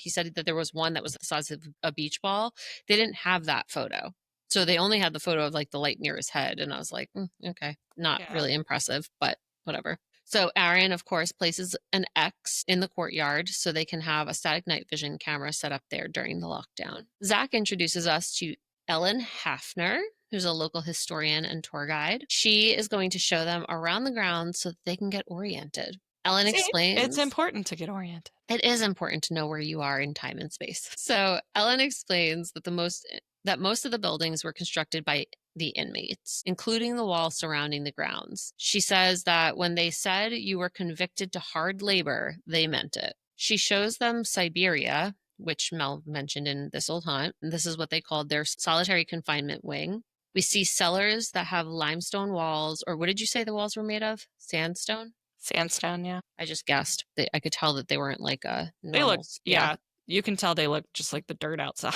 said that there was one that was the size of a beach ball. They didn't have that photo. So they only had the photo of like the light near his head. And I was like, okay, not really impressive, but whatever. So Aaron, of course, places an X in the courtyard so they can have a static night vision camera set up there during the lockdown. Zach introduces us to Ellen Hafner, who's a local historian and tour guide. She is going to show them around the grounds so that they can get oriented. Ellen explains It's important to get oriented. it is important to know where you are in time and space. So Ellen explains that most of the buildings were constructed by the inmates, including the wall surrounding the grounds. She says that when they said you were convicted to hard labor, they meant it. She shows them Siberia, which Mel mentioned in This Old Haunt. And this is what they called their solitary confinement wing. We see cellars that have limestone walls, or what did you say the walls were made of? Sandstone? Sandstone, yeah. I just guessed. I could tell that they weren't like a normal. They look, yeah. You can tell they look just like the dirt outside.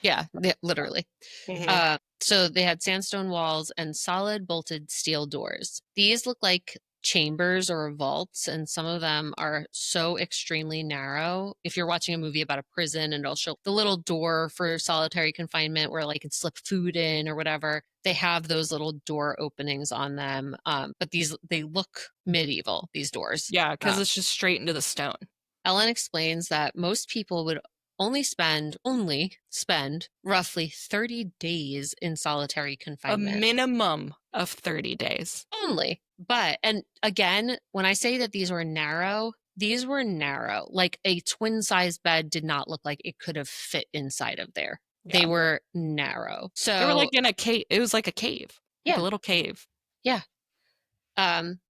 Yeah, literally. Mhm. So they had sandstone walls and solid bolted steel doors. These look like chambers or vaults, and some of them are so extremely narrow. If you're watching a movie about a prison and it'll show the little door for solitary confinement where like you can slip food in or whatever, they have those little door openings on them. But they look medieval, these doors. Yeah, because it's just straight into the stone. Ellen explains that most people would only spend roughly 30 days in solitary confinement. A minimum of 30 days. Only. But, and again, when I say that these were narrow, like a twin size bed did not look like it could have fit inside of there. Yeah. They were narrow. So they were like in a cave. It was like a cave. Yeah. Like a little cave. Yeah.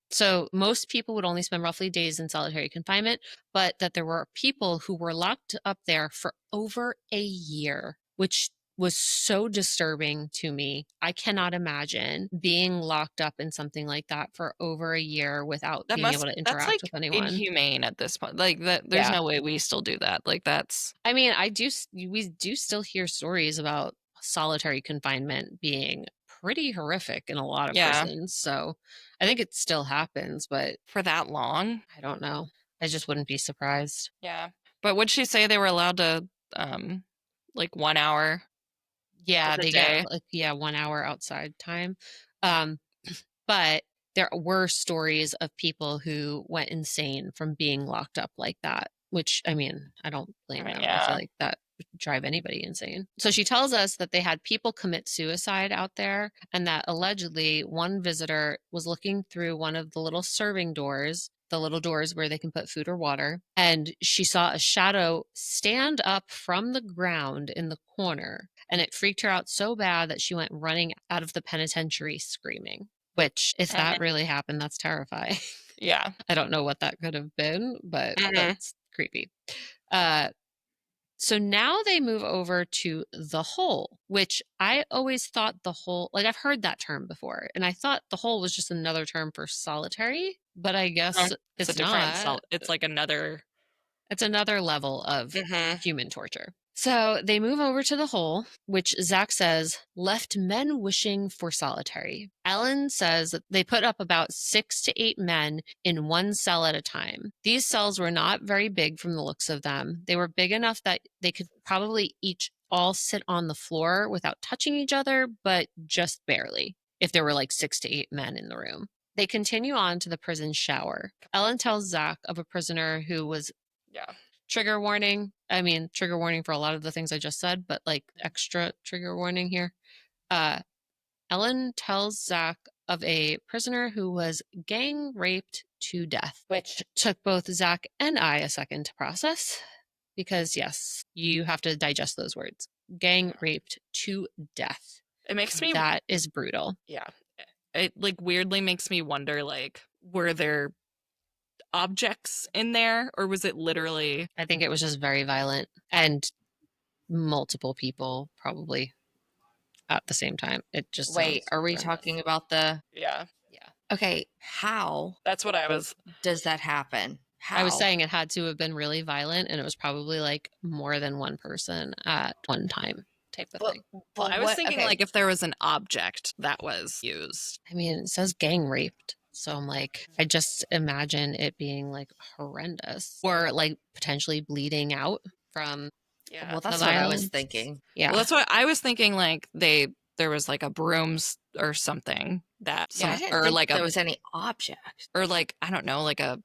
So most people would only spend roughly days in solitary confinement, but that there were people who were locked up there for over a year, which was so disturbing to me. I cannot imagine being locked up in something like that for over a year without being able to interact that's like with anyone. inhumane at this point. Like that, there's no way we still do that. Like that's. I mean, we do still hear stories about solitary confinement being pretty horrific in a lot of prisons. So I think it still happens, but for that long, I don't know. I just wouldn't be surprised. Yeah. But would she say they were allowed to like 1 hour? Yeah, they get like 1 hour outside time. But there were stories of people who went insane from being locked up like that, which I mean, I don't blame them. I feel like that would drive anybody insane. So she tells us that they had people commit suicide out there, and that allegedly one visitor was looking through one of the little serving doors, the little doors where they can put food or water, and she saw a shadow stand up from the ground in the corner, and it freaked her out so bad that she went running out of the penitentiary screaming. Which, if that really happened, that's terrifying. Yeah. I don't know what that could have been, but that's creepy. So now they move over to the hole, which I always thought the hole, like I've heard that term before, and I thought the hole was just another term for solitary, but I guess it's a different not. It's like another. It's another level of human torture. So they move over to the hole, which Zach says left men wishing for solitary. Ellen says that they put up about 6 to 8 men in one cell at a time. These cells were not very big from the looks of them. They were big enough that they could probably each all sit on the floor without touching each other, but just barely, if there were like 6 to 8 men in the room. They continue on to the prison shower. Ellen tells Zach of a prisoner who was trigger warning. I mean, trigger warning for a lot of the things I just said, but like extra trigger warning here. Ellen tells Zach of a prisoner who was gang raped to death, which took both Zach and I a second to process because, yes, you have to digest those words. Gang raped to death. It makes me. That is brutal. Yeah. It like weirdly makes me wonder, like, were there objects in there, or was it literally? I think it was just very violent and multiple people probably at the same time. It just Wait, are we talking about the? Yeah. Okay, how? That's what I was. Does that happen? How? I was saying it had to have been really violent, and it was probably like more than one person at one time type of thing. Well, I was thinking like if there was an object that was used. I mean, it says gang raped. So I'm like, I just imagine it being like horrendous or like potentially bleeding out from well, that's what I was thinking. Yeah. Well, that's what I was thinking. Like they there was like a brooms or something that Yeah, I didn't or think like there a was any object. or like I don't know, like a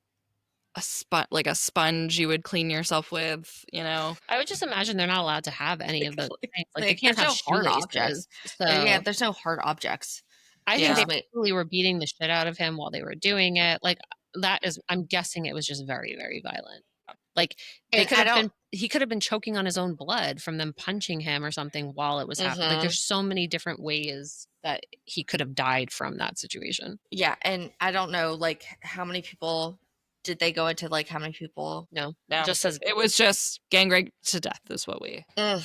sponge you would clean yourself with, you know. I would just imagine they're not allowed to have any of those things. Like they can't there's have no hard shoelaces. objects. So Yeah, there's no hard objects. I Yeah. think they probably were beating the shit out of him while they were doing it. Like that is, I'm guessing it was just very, very violent. Like they And could I have don't- been, he could have been choking on his own blood from them punching him or something while it was happening. Like Mhm. there's so many different ways that he could have died from that situation. Yeah, and I don't know, like, how many people did they go into? Like, how many people? No, No, it just says it was just gang raped to death is what we. Ugh,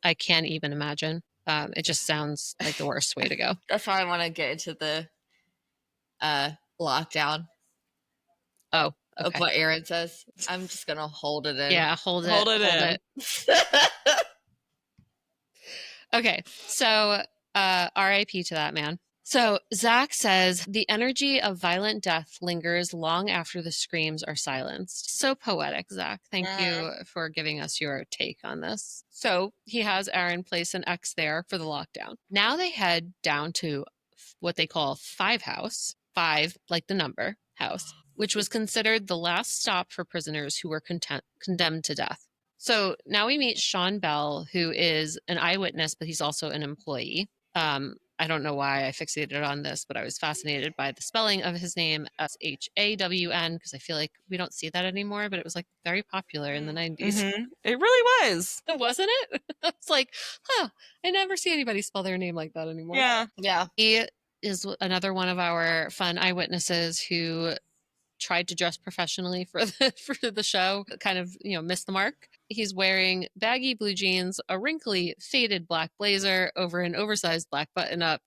I can't even imagine. It just sounds like the worst way to go. that's why I want to get into the lockdown Oh, of okay. what Aaron says. I'm just gonna hold it in. Yeah, hold it. Hold it in. Okay, so RIP to that man. So Zach says the energy of violent death lingers long after the screams are silenced. So poetic, Zach. Thank you for giving us your take on this. So he has Aaron place an X there for the lockdown. Now they head down to what they call Five House, 5 like the number house, which was considered the last stop for prisoners who were condemned to death. So now we meet Sean Bell, who is an eyewitness, but he's also an employee. I don't know why I fixated on this, but I was fascinated by the spelling of his name, Shawn, because I feel like we don't see that anymore, but it was like very popular in the 90s. Mhm. It really was. Wasn't it? It's like, huh, I never see anybody spell their name like that anymore. Yeah. Yeah. He is another one of our fun eyewitnesses who tried to dress professionally for the show, kind of, missed the mark. He's wearing baggy blue jeans, a wrinkly, faded black blazer over an oversized black button-up,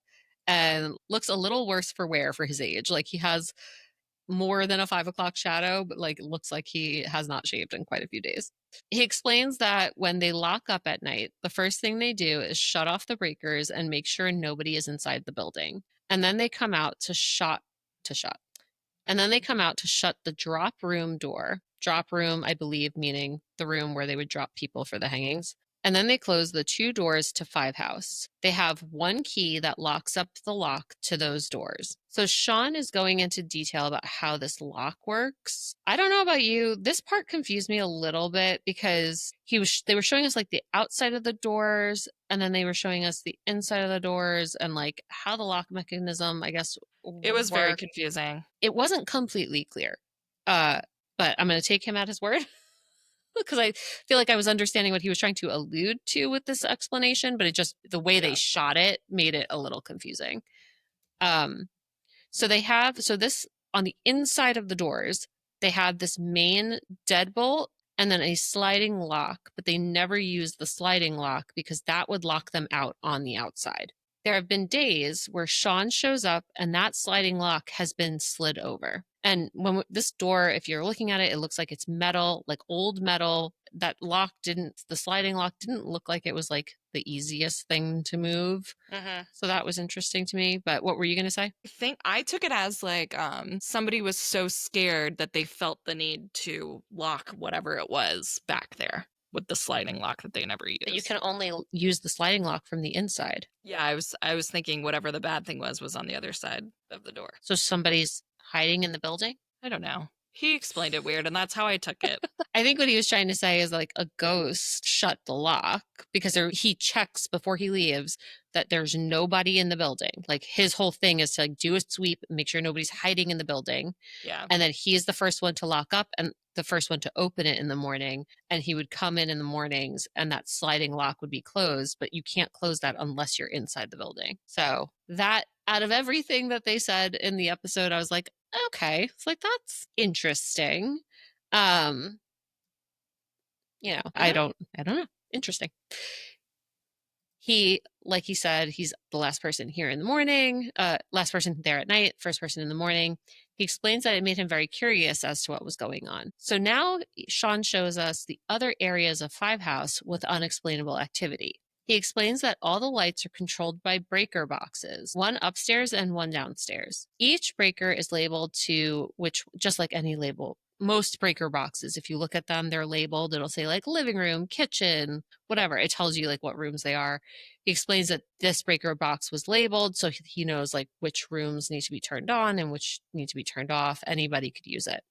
and looks a little worse for wear for his age. Like he has more than a 5 o'clock shadow, but like it looks like he has not shaved in quite a few days. He explains that when they lock up at night, the first thing they do is shut off the breakers and make sure nobody is inside the building. And then they come out to shut. And then they come out to shut the drop room door. Drop room, I believe, meaning the room where they would drop people for the hangings. And then they close the 2 doors to Five House. They have 1 key that locks up the lock to those doors. So Sean is going into detail about how this lock works. I don't know about you. This part confused me a little bit because they were showing us like the outside of the doors, and then they were showing us the inside of the doors and like how the lock mechanism, I guess, It was very worked. confusing. It wasn't completely clear. But I'm going to take him at his word because I feel like I was understanding what he was trying to allude to with this explanation, but it just, the way they shot it made it a little confusing. So this on the inside of the doors, they have this main deadbolt and then a sliding lock, but they never use the sliding lock because that would lock them out on the outside. There have been days where Sean shows up and that sliding lock has been slid over. And when this door, if you're looking at it, it looks like it's metal, like old metal. The sliding lock didn't look like it was like the easiest thing to move. So that was interesting to me. But what were you going to say? I took it as like somebody was so scared that they felt the need to lock whatever it was back there with the sliding lock that they never used. But you can only use the sliding lock from the inside. Yeah, I was thinking whatever the bad thing was on the other side of the door. So somebody's hiding in the building? I don't know. He explained it weird, and that's how I took it. I think what he was trying to say is like a ghost shut the lock because he checks before he leaves that there's nobody in the building. Like his whole thing is to like do a sweep, make sure nobody's hiding in the building. Yeah. And then he's the first one to lock up and the first one to open it in the morning. And he would come in the mornings and that sliding lock would be closed, but you can't close that unless you're inside the building. So that, out of everything that they said in the episode, I was like, okay, it's like, that's interesting. I don't know. Interesting. Like he said, he's the last person here in the morning, last person there at night, first person in the morning. He explains that it made him very curious as to what was going on. So now Sean shows us the other areas of Five House with unexplainable activity. He explains that all the lights are controlled by breaker boxes, 1 upstairs and 1 downstairs. Each breaker is labeled to which, just like any most breaker boxes, if you look at them, they're labeled. It'll say like living room, kitchen, whatever. It tells you like what rooms they are. He explains that this breaker box was labeled, so he knows like which rooms need to be turned on and which need to be turned off. Anybody could use it.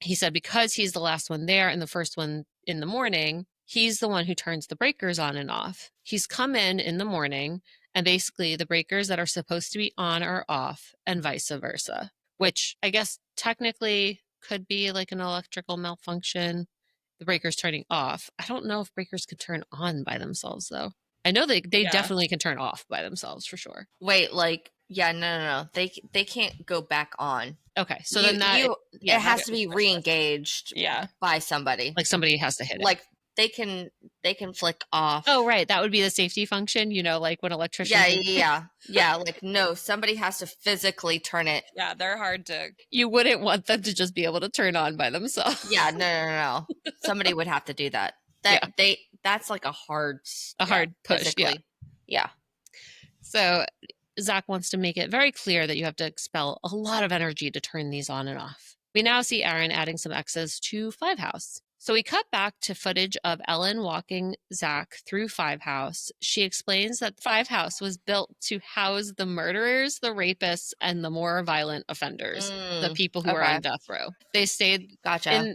He said because he's the last one there and the first one in the morning, he's the one who turns the breakers on and off. He's come in the morning, and basically the breakers that are supposed to be on are off and vice versa, which I guess technically could be like an electrical malfunction. The breakers turning off. I don't know if breakers could turn on by themselves, though. I know they Yeah. definitely can turn off by themselves for sure. Wait, like, yeah, no. They can't go back on. Okay, so then that it has to be re-engaged Yeah. by somebody. like somebody has to hit it. Like they can flick off. Oh, right. That would be the safety function, like when electricians. Yeah. Like, no, somebody has to physically turn it. Yeah, they're hard to. You wouldn't want them to just be able to turn on by themselves. Yeah, no. Somebody would have to do that. That's like a hard push. physically. Yeah. So Zach wants to make it very clear that you have to expel a lot of energy to turn these on and off. We now see Aaron adding some X's to Five House. So we cut back to footage of Ellen walking Zach through Five House. She explains that Five House was built to house the murderers, the rapists, and the more violent offenders, the people who are on death row. They stayed. Gotcha.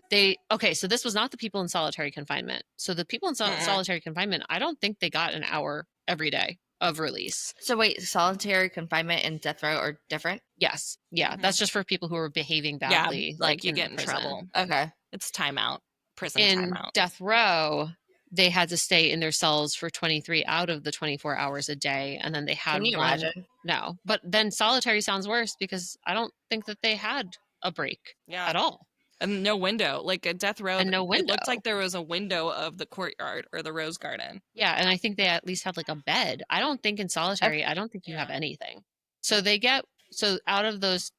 So this was not the people in solitary confinement. So the people in solitary confinement, I don't think they got an hour every day of release. So wait, solitary confinement and death row are different? Yes. Yeah. That's just for people who are behaving badly. Yeah, like you get in prison. trouble. Okay. It's timeout. Prison In timeout. death row, they had to stay in their cells for 23 out of the 24 hours a day. And then they had Can you imagine? No. But then solitary sounds worse because I don't think that they had a break at all. And no window. Like a death row. And no window. It looked like there was a window of the courtyard or the rose garden. Yeah. And I think they at least had like a bed. I don't think in solitary, I don't think you have anything. So out of those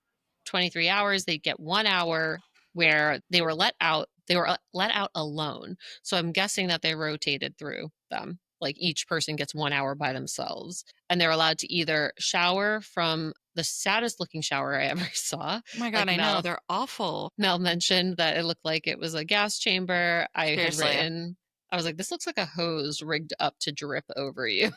23 hours, they get 1 hour where they were let out. They were let out alone. So I'm guessing that they rotated through them. Like each person gets 1 hour by themselves. And they're allowed to either shower from the saddest looking shower I ever saw. Oh my God, like I know. They're awful. Mel mentioned that it looked like it was a gas chamber. Seriously. I was like, this looks like a hose rigged up to drip over you.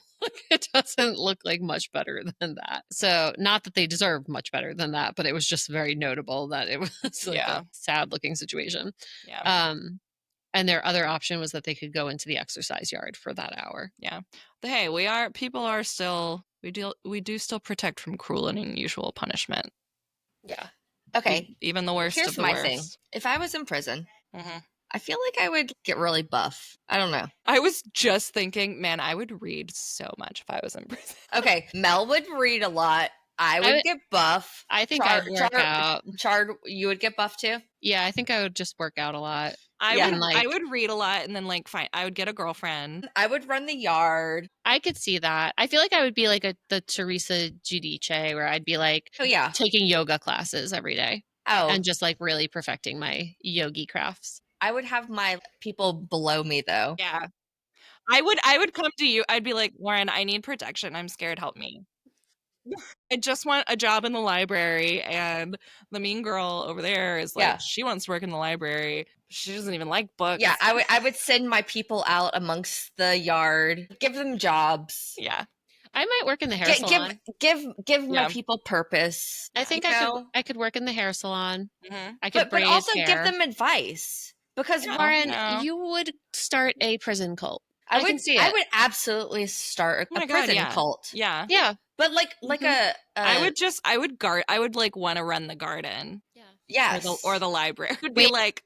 It doesn't look like much better than that. So not that they deserve much better than that, but it was just very notable that it was like a sad looking situation. Yeah. And their other option was that they could go into the exercise yard for that hour. Yeah. But hey, we do still protect from cruel and unusual punishment. Yeah. Okay. Even the worst Here's of the my worst. thing. If I was in prison, Mm-hmm. I feel like I would get really buff. I don't know. I was just thinking, man, I would read so much if I was in prison. Okay. Mel would read a lot. I would get buff. I think I'd work out. Chard, you would get buff too? Yeah, I think I would just work out a lot. I would read a lot and then I would get a girlfriend. I would run the yard. I could see that. I feel like I would be like the Teresa Giudice, where I'd be like taking yoga classes every day. And just like really perfecting my yogi crafts. I would have my people below me though. Yeah. I would come to you. I'd be like, Lauren, I need protection. I'm scared. Help me. I just want a job in the library, and the mean girl over there is like, she wants to work in the library. She doesn't even like books. Yeah, I would send my people out amongst the yard, give them jobs. Yeah. I might work in the hair salon. Give my people purpose. I think I could work in the hair salon. Mm-hmm. I could but also hair. give them advice. Because Lauren, you would start a prison cult. I can see it. I would absolutely start a prison cult. Yeah. Yeah. But like I would like want to run the garden. Yeah. Yes. Or the library. It would be like,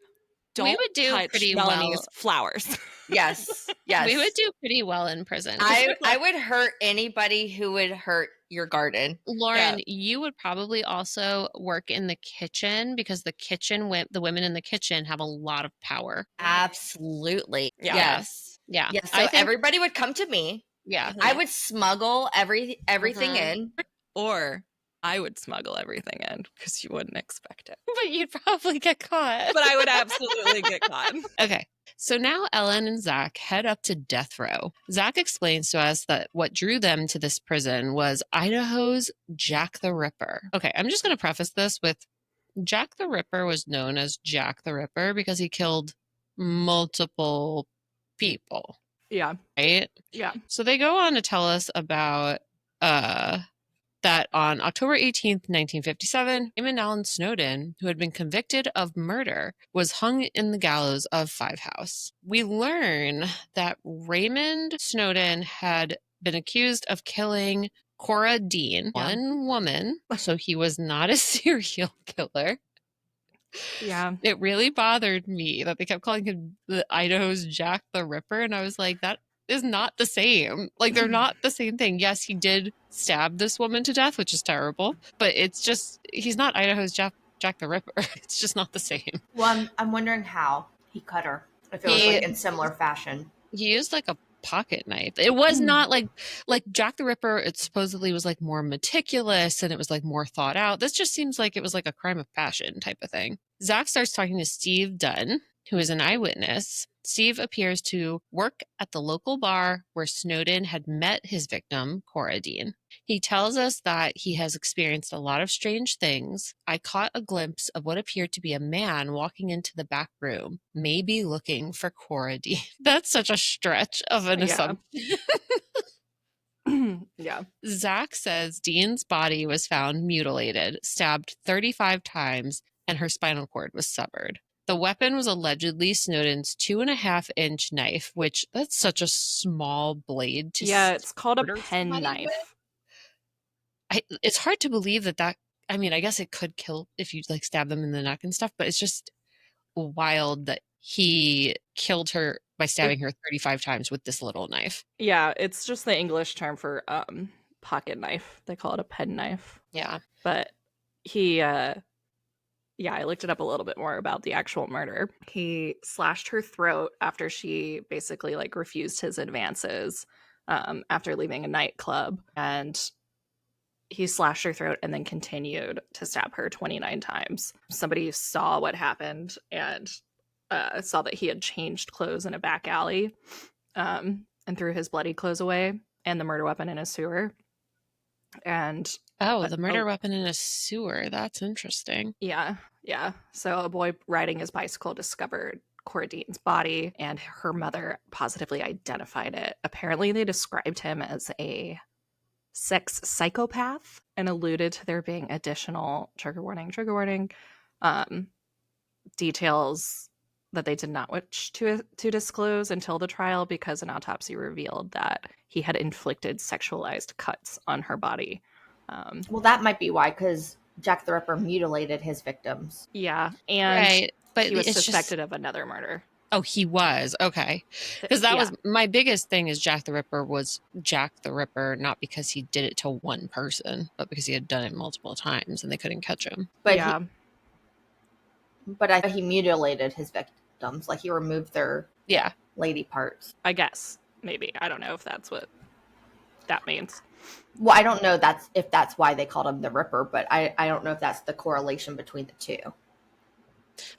don't we would do touch pretty Melanie's flowers. Yes. Yes. We would do pretty well in prison. I would hurt anybody who would hurt your garden. Lauren, you would probably also work in the kitchen because the women in the kitchen have a lot of power. Absolutely. Yeah. Yes. Yeah. Yes. So everybody would come to me. Yeah. I would smuggle everything in. Or I would smuggle everything in because you wouldn't expect it. But you'd probably get caught. But I would absolutely get caught. Okay. So now Ellen and Zach head up to death row. Zach explains to us that what drew them to this prison was Idaho's Jack the Ripper. Okay, I'm just going to preface this with Jack the Ripper was known as Jack the Ripper because he killed multiple people, Yeah. right? Yeah. So they go on to tell us about that on October 18th, 1957, Raymond Snowden, who had been convicted of murder, was hung in the gallows of Five House. We learn that Raymond Snowden had been accused of killing Cora Dean, one woman, so he was not a serial killer. Yeah. It really bothered me that they kept calling him the Idaho's Jack the Ripper, and I was like, that is not the same. Like, they're not the same thing. Yes, he did stab this woman to death, which is terrible, but it's just, he's not Idaho's Jack the Ripper. It's just not the same. Well, I'm wondering how he cut her, if it was like in similar fashion. He used like a pocket knife. It was not like Jack the Ripper. It supposedly was like more meticulous and it was like more thought out. This just seems like it was like a crime of passion type of thing. Zach starts talking to Steve Dunn, who is an eyewitness. Steve appears to work at the local bar where Snowden had met his victim, Cora Dean. He tells us that he has experienced a lot of strange things. I caught a glimpse of what appeared to be a man walking into the back room, maybe looking for Cora Dean. That's such a stretch of an assumption. Yeah. Zach says Dean's body was found mutilated, stabbed 35 times, and her spinal cord was severed. The weapon was allegedly Snowden's 2.5-inch knife, which that's such a small blade to it's called a murder pen somebody knife. with. It's hard to believe that I mean, I guess it could kill if you like stab them in the neck and stuff, but it's just wild that he killed her by stabbing her 35 times with this little knife. Yeah, it's just the English term for pocket knife. They call it a pen knife. Yeah. But he I looked it up a little bit more about the actual murder. He slashed her throat after she basically like refused his advances after leaving a nightclub, and he slashed her throat and then continued to stab her 29 times. Somebody saw what happened and saw that he had changed clothes in a back alley and threw his bloody clothes away and the murder weapon in a sewer. And the murder weapon in a sewer. That's interesting. Yeah. So a boy riding his bicycle discovered Cora Dean's body, and her mother positively identified it. Apparently, they described him as a sex psychopath and alluded to there being additional trigger warning, details that they did not wish to disclose until the trial, because an autopsy revealed that he had inflicted sexualized cuts on her body. Well, that might be why, because Jack the Ripper mutilated his victims. Yeah, and right, but he was it's suspected of another murder. Oh, he was. Okay. Because that was my biggest thing is Jack the Ripper was Jack the Ripper, not because he did it to one person, but because he had done it multiple times and they couldn't catch him. But I thought he mutilated his victims. Like he removed their lady parts. I guess. Maybe. I don't know if that's what that means. Well, I don't know if that's why they called him the Ripper, but I don't know if that's the correlation between the two.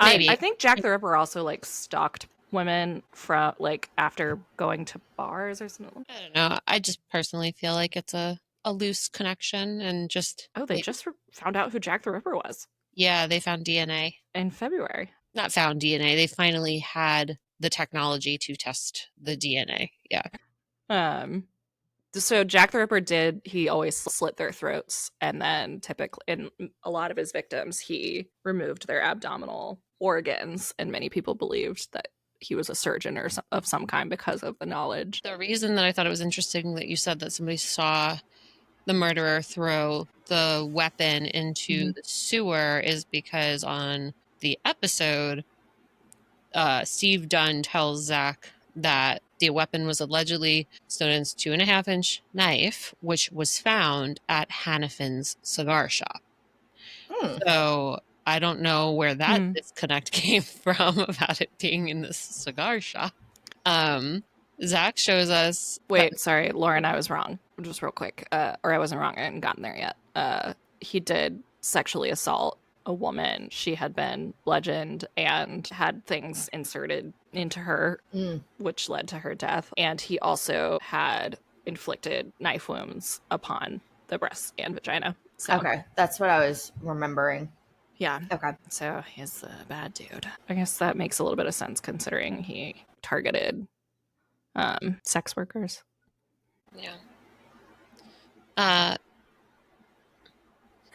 Maybe. I think Jack the Ripper also like stalked women from like after going to bars or something. I don't know. I just personally feel like it's a loose connection and just... Oh, they just found out who Jack the Ripper was. Yeah, they found DNA. In February. Not found DNA. They finally had the technology to test the DNA. Yeah. So Jack the Ripper he always slit their throats, and then typically in a lot of his victims, he removed their abdominal organs, and many people believed that he was a surgeon or of some kind because of the knowledge. The reason that I thought it was interesting that you said that somebody saw the murderer throw the weapon into the sewer is because on the episode, Steve Dunn tells Zach that the weapon was allegedly Snowden's 2.5-inch knife, which was found at Hannafin's cigar shop. So I don't know where that disconnect came from about it being in this cigar shop. Zach shows us... Wait, sorry, Lauren, I was wrong. Just real quick. Or I wasn't wrong. I hadn't gotten there yet. He did sexually assault a woman. She had been bludgeoned and had things inserted into her, which led to her death. And he also had inflicted knife wounds upon the breasts and vagina. So. Okay, that's what I was remembering. Yeah. Okay. So he's a bad dude. I guess that makes a little bit of sense considering he targeted sex workers. Yeah.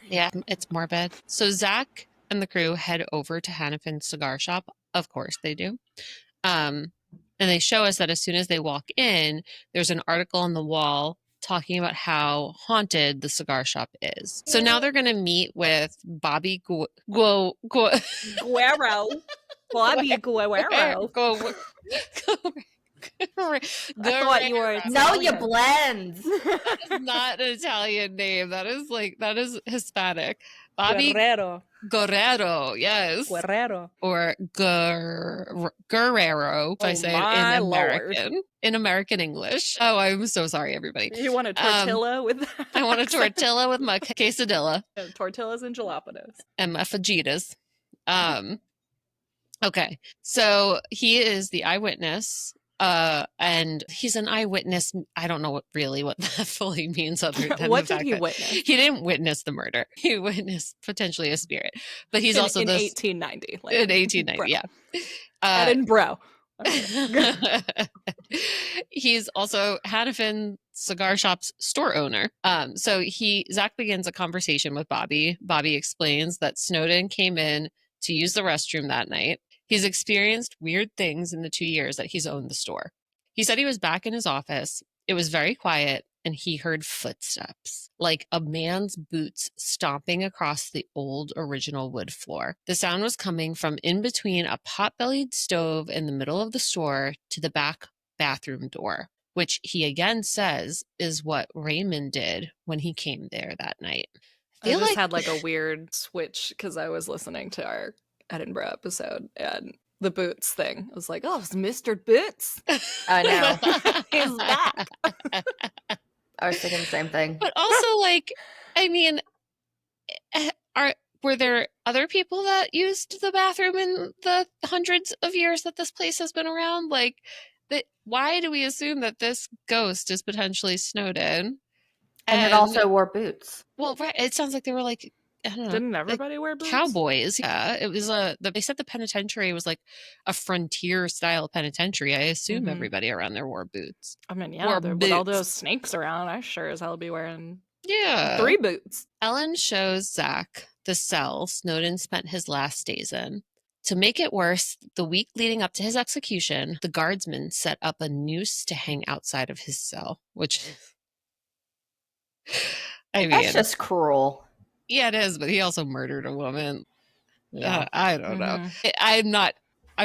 Yeah, it's morbid. So Zach and the crew head over to Hannafin's cigar shop. Of course they do. And they show us that as soon as they walk in, there's an article on the wall talking about how haunted the cigar shop is. So now they're going to meet with Bobby Guerrero. Bobby Guerrero. I thought you were No, you Italian. blends. That is not an Italian name. That is Hispanic. Bobby Guerrero, yes. Guerrero. Or Guerrero, if I say it my in Lord. American English. Oh, I'm so sorry, everybody. You want a tortilla with that? I want a tortilla with my quesadilla Tortillas and jalapenos. and my fajitas. Okay, so he is the eyewitness. And he's an eyewitness. I don't know what that fully means other than What the did fact he that witness? he didn't witness the murder. He witnessed potentially a spirit, but he's in, also in this 1890. Like, in 1890. Yeah, Edinburgh. he's also Hannafin Cigar Shop's store owner. So Zach begins a conversation with Bobby. Bobby explains that Snowden came in to use the restroom that night. He's experienced weird things in the 2 years that he's owned the store. He said he was back in his office. It was very quiet, and he heard footsteps, like a man's boots stomping across the old original wood floor. The sound was coming from in between a pot-bellied stove in the middle of the store to the back bathroom door, which he again says is what Raymond did when he came there that night. I just had like a weird switch because I was listening to our Edinburgh episode and the Boots thing. I was like, oh, it's Mr. Boots. I know. He's back. I was thinking the same thing. But also, like, I mean, were there other people that used the bathroom in the hundreds of years that this place has been around? Like, why do we assume that this ghost is potentially Snowden? And it also wore boots. Well, right. It sounds like they were like, I don't know. Didn't everybody wear boots? Cowboys. Yeah. It was they said the penitentiary was like a frontier style penitentiary. I assume everybody around there wore boots. I mean, yeah, with all those snakes around, I sure as hell be wearing 3 boots. Ellen shows Zach the cell Snowden spent his last days in. To make it worse, the week leading up to his execution, the guardsmen set up a noose to hang outside of his cell, which I mean, that's just cruel. Yeah, it is, but he also murdered a woman. Yeah. I don't know. I'm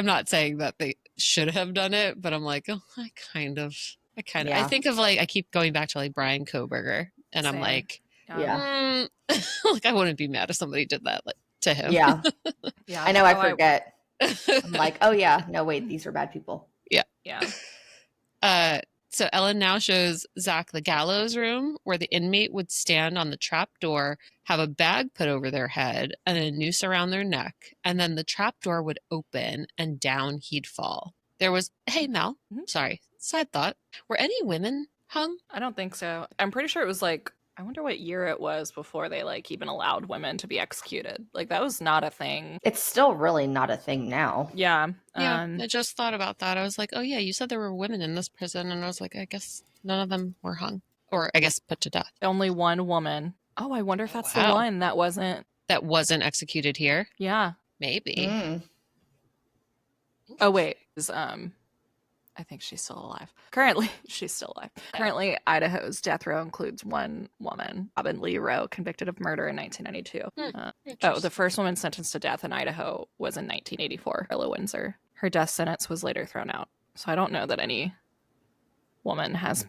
not saying that they should have done it, but I'm like, oh, I kind of. Yeah. I think of like, I keep going back to like Brian Koberger, and Same. I'm like, Yeah. like I wouldn't be mad if somebody did that to him. Yeah. Yeah. I know. I forget. I'm like, oh yeah, no wait, these are bad people. Yeah. So Ellen now shows Zach the gallows room where the inmate would stand on the trap door, have a bag put over their head and a noose around their neck, and then the trap door would open and down he'd fall. There was, hey Mel, sorry, side thought. Were any women hung? I don't think so. I'm pretty sure it was like, I wonder what year it was before they like even allowed women to be executed. Like that was not a thing. It's still really not a thing now. Yeah. Yeah, I just thought about that. I was like, oh yeah, you said there were women in this prison, and I was like, I guess none of them were hung, or I guess put to death. Only one woman. Oh, I wonder if that's the one that wasn't executed here. Yeah, maybe. Oh wait, I think she's still alive. Currently, she's still alive. Currently, Idaho's death row includes one woman, Robin Lee Rowe, convicted of murder in 1992. The first woman sentenced to death in Idaho was in 1984, Ella Windsor. Her death sentence was later thrown out. So I don't know that any woman has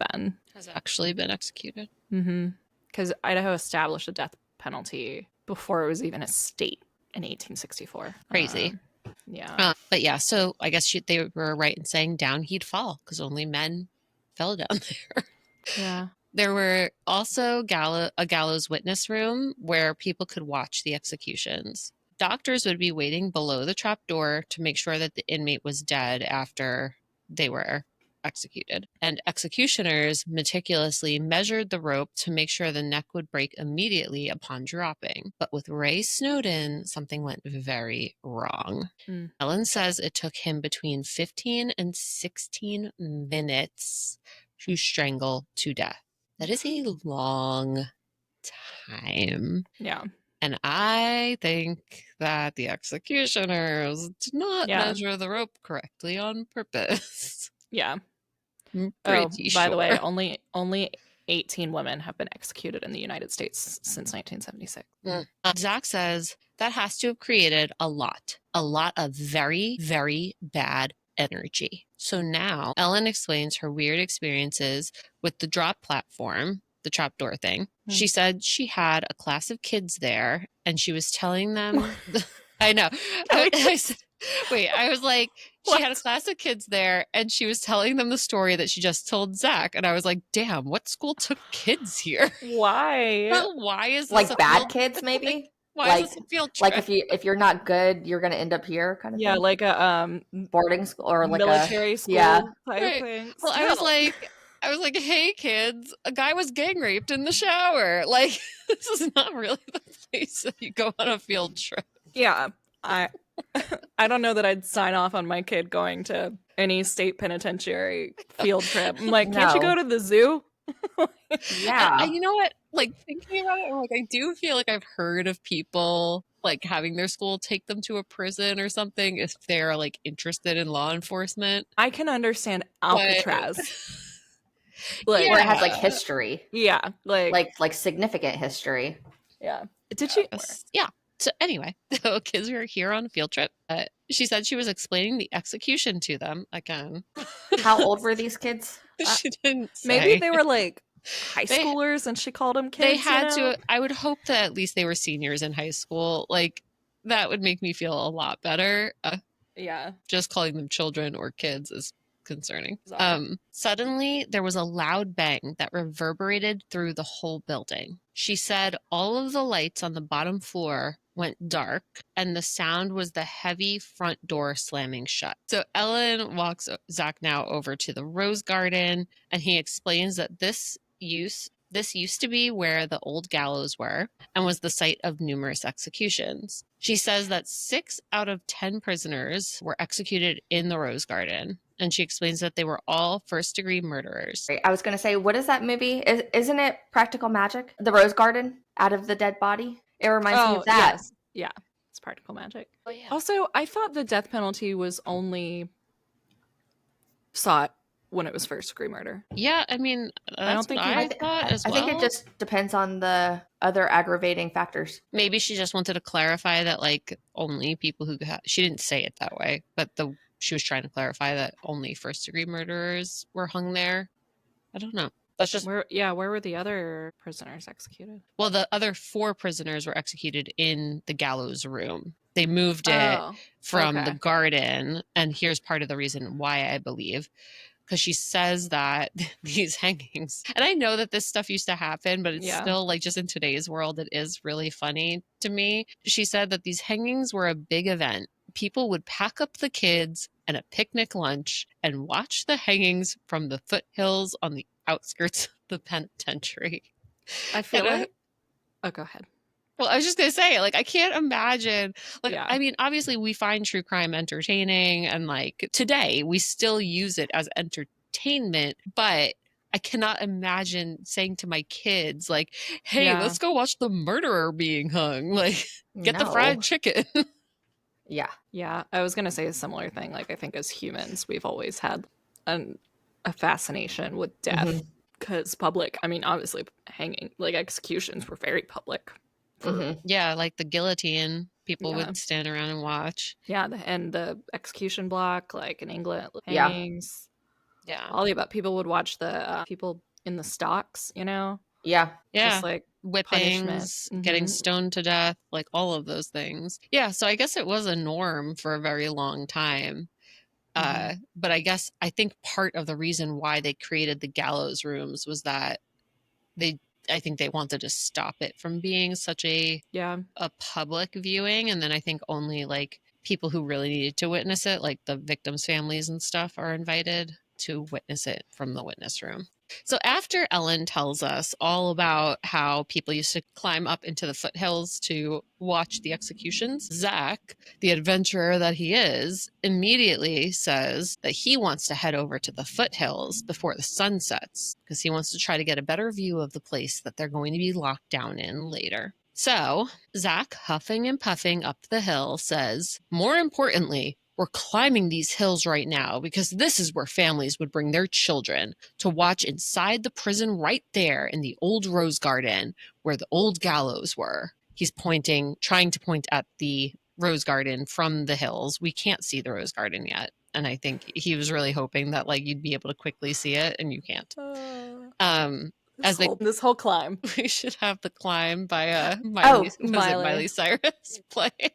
actually been executed. Because Idaho established a death penalty before it was even a state in 1864. Crazy. Yeah. But yeah, so I guess they were right in saying down he'd fall because only men fell down there. Yeah. There were also a gallows witness room where people could watch the executions. Doctors would be waiting below the trap door to make sure that the inmate was dead after they were executed. And executioners meticulously measured the rope to make sure the neck would break immediately upon dropping. But with Ray Snowden, something went very wrong. Ellen says it took him between 15 and 16 minutes to strangle to death. That is a long time. Yeah. And I think that the executioners did not measure the rope correctly on purpose. Yeah. I'm Oh, pretty by the way, sure. only 18 women have been executed in the United States since 1976. Zach says that has to have created a lot of very, very bad energy. So now Ellen explains her weird experiences with the drop platform, the trapdoor thing. She said she had a class of kids there and she was telling them, I know. I was like, she had a class of kids there and she was telling them the story that she just told Zach. And I was like, damn, what school took kids here? Why? Why is this Like bad kids, maybe? Why is this a field trip? Like if you're not good, you're gonna end up here, kind of thing. Like a boarding school or like military school type thing. Well, I was like, hey kids, a guy was gang raped in the shower. Like, this is not really the place that you go on a field trip. Yeah. I don't know that I'd sign off on my kid going to any state penitentiary field trip. I'm like, can't you go to the zoo? Yeah. You know what? Like, thinking about it, like, I do feel like I've heard of people like having their school take them to a prison or something if they're like interested in law enforcement. I can understand Alcatraz. Like where it has like history. Yeah. Like significant history. Yeah. Did you? Yeah. So anyway, the kids were here on a field trip. She said she was explaining the execution to them again. How old were these kids? She didn't say. Maybe they were like high schoolers and she called them kids. They had to. I would hope that at least they were seniors in high school. Like, that would make me feel a lot better. Yeah. Just calling them children or kids is concerning. Exactly. Suddenly, there was a loud bang that reverberated through the whole building. She said all of the lights on the bottom floor went dark, and the sound was the heavy front door slamming shut. So Ellen walks Zach now over to the rose garden, and he explains that this used to be where the old gallows were and was the site of numerous executions. She says that 6 out of 10 prisoners were executed in the rose garden, and she explains that they were all first-degree murderers. I was going to say, what is that movie? Isn't it Practical Magic? The Rose Garden, Out of the Dead Body? It reminds me of that. Yes. Yeah, it's Practical Magic. Oh, yeah. Also, I thought the death penalty was only sought when it was first-degree murder. Yeah, I mean, that's what I thought as well. I think it just depends on the other aggravating factors. Maybe she just wanted to clarify that, like, only people who she didn't say it that way, but she was trying to clarify that only first-degree murderers were hung there. I don't know. That's just where were the other prisoners executed? Well, the other 4 prisoners were executed in the gallows room. They moved it from the garden, and here's part of the reason why I believe. Because she says that these hangings, and I know that this stuff used to happen, but it's still like just in today's world, it is really funny to me. She said that these hangings were a big event. People would pack up the kids and a picnic lunch and watch the hangings from the foothills on the outskirts of the penitentiary. I feel like... Oh, go ahead. Well, I was just going to say, like, I can't imagine, like, I mean, obviously we find true crime entertaining and like today we still use it as entertainment, but I cannot imagine saying to my kids, like, hey, let's go watch the murderer being hung. Like, get the fried chicken. Yeah. Yeah. I was going to say a similar thing. Like, I think as humans, we've always had a fascination with death because public, I mean, obviously hanging, like executions were very public. Yeah, like the guillotine, people would stand around and watch. Yeah, and the execution block, like in England, hangings. Yeah, all about people would watch the people in the stocks, you know. Yeah, just like whippings, getting stoned to death, like all of those things. Yeah, so I guess it was a norm for a very long time. But I think part of the reason why they created the gallows rooms was that I think they wanted to stop it from being such a public viewing. And then I think only like people who really needed to witness it, like the victims' families and stuff, are invited. to witness it from the witness room. So after Ellen tells us all about how people used to climb up into the foothills to watch the executions, Zach, the adventurer that he is, immediately says that he wants to head over to the foothills before the sun sets because he wants to try to get a better view of the place that they're going to be locked down in later. So Zach, huffing and puffing up the hill, says, more importantly, we're climbing these hills right now because this is where families would bring their children to watch inside the prison right there in the old rose garden where the old gallows were. He's trying to point at the rose garden from the hills. We can't see the rose garden yet. And I think he was really hoping that like you'd be able to quickly see it, and you can't. This whole climb. We should have the climb by Miley Cyrus playing.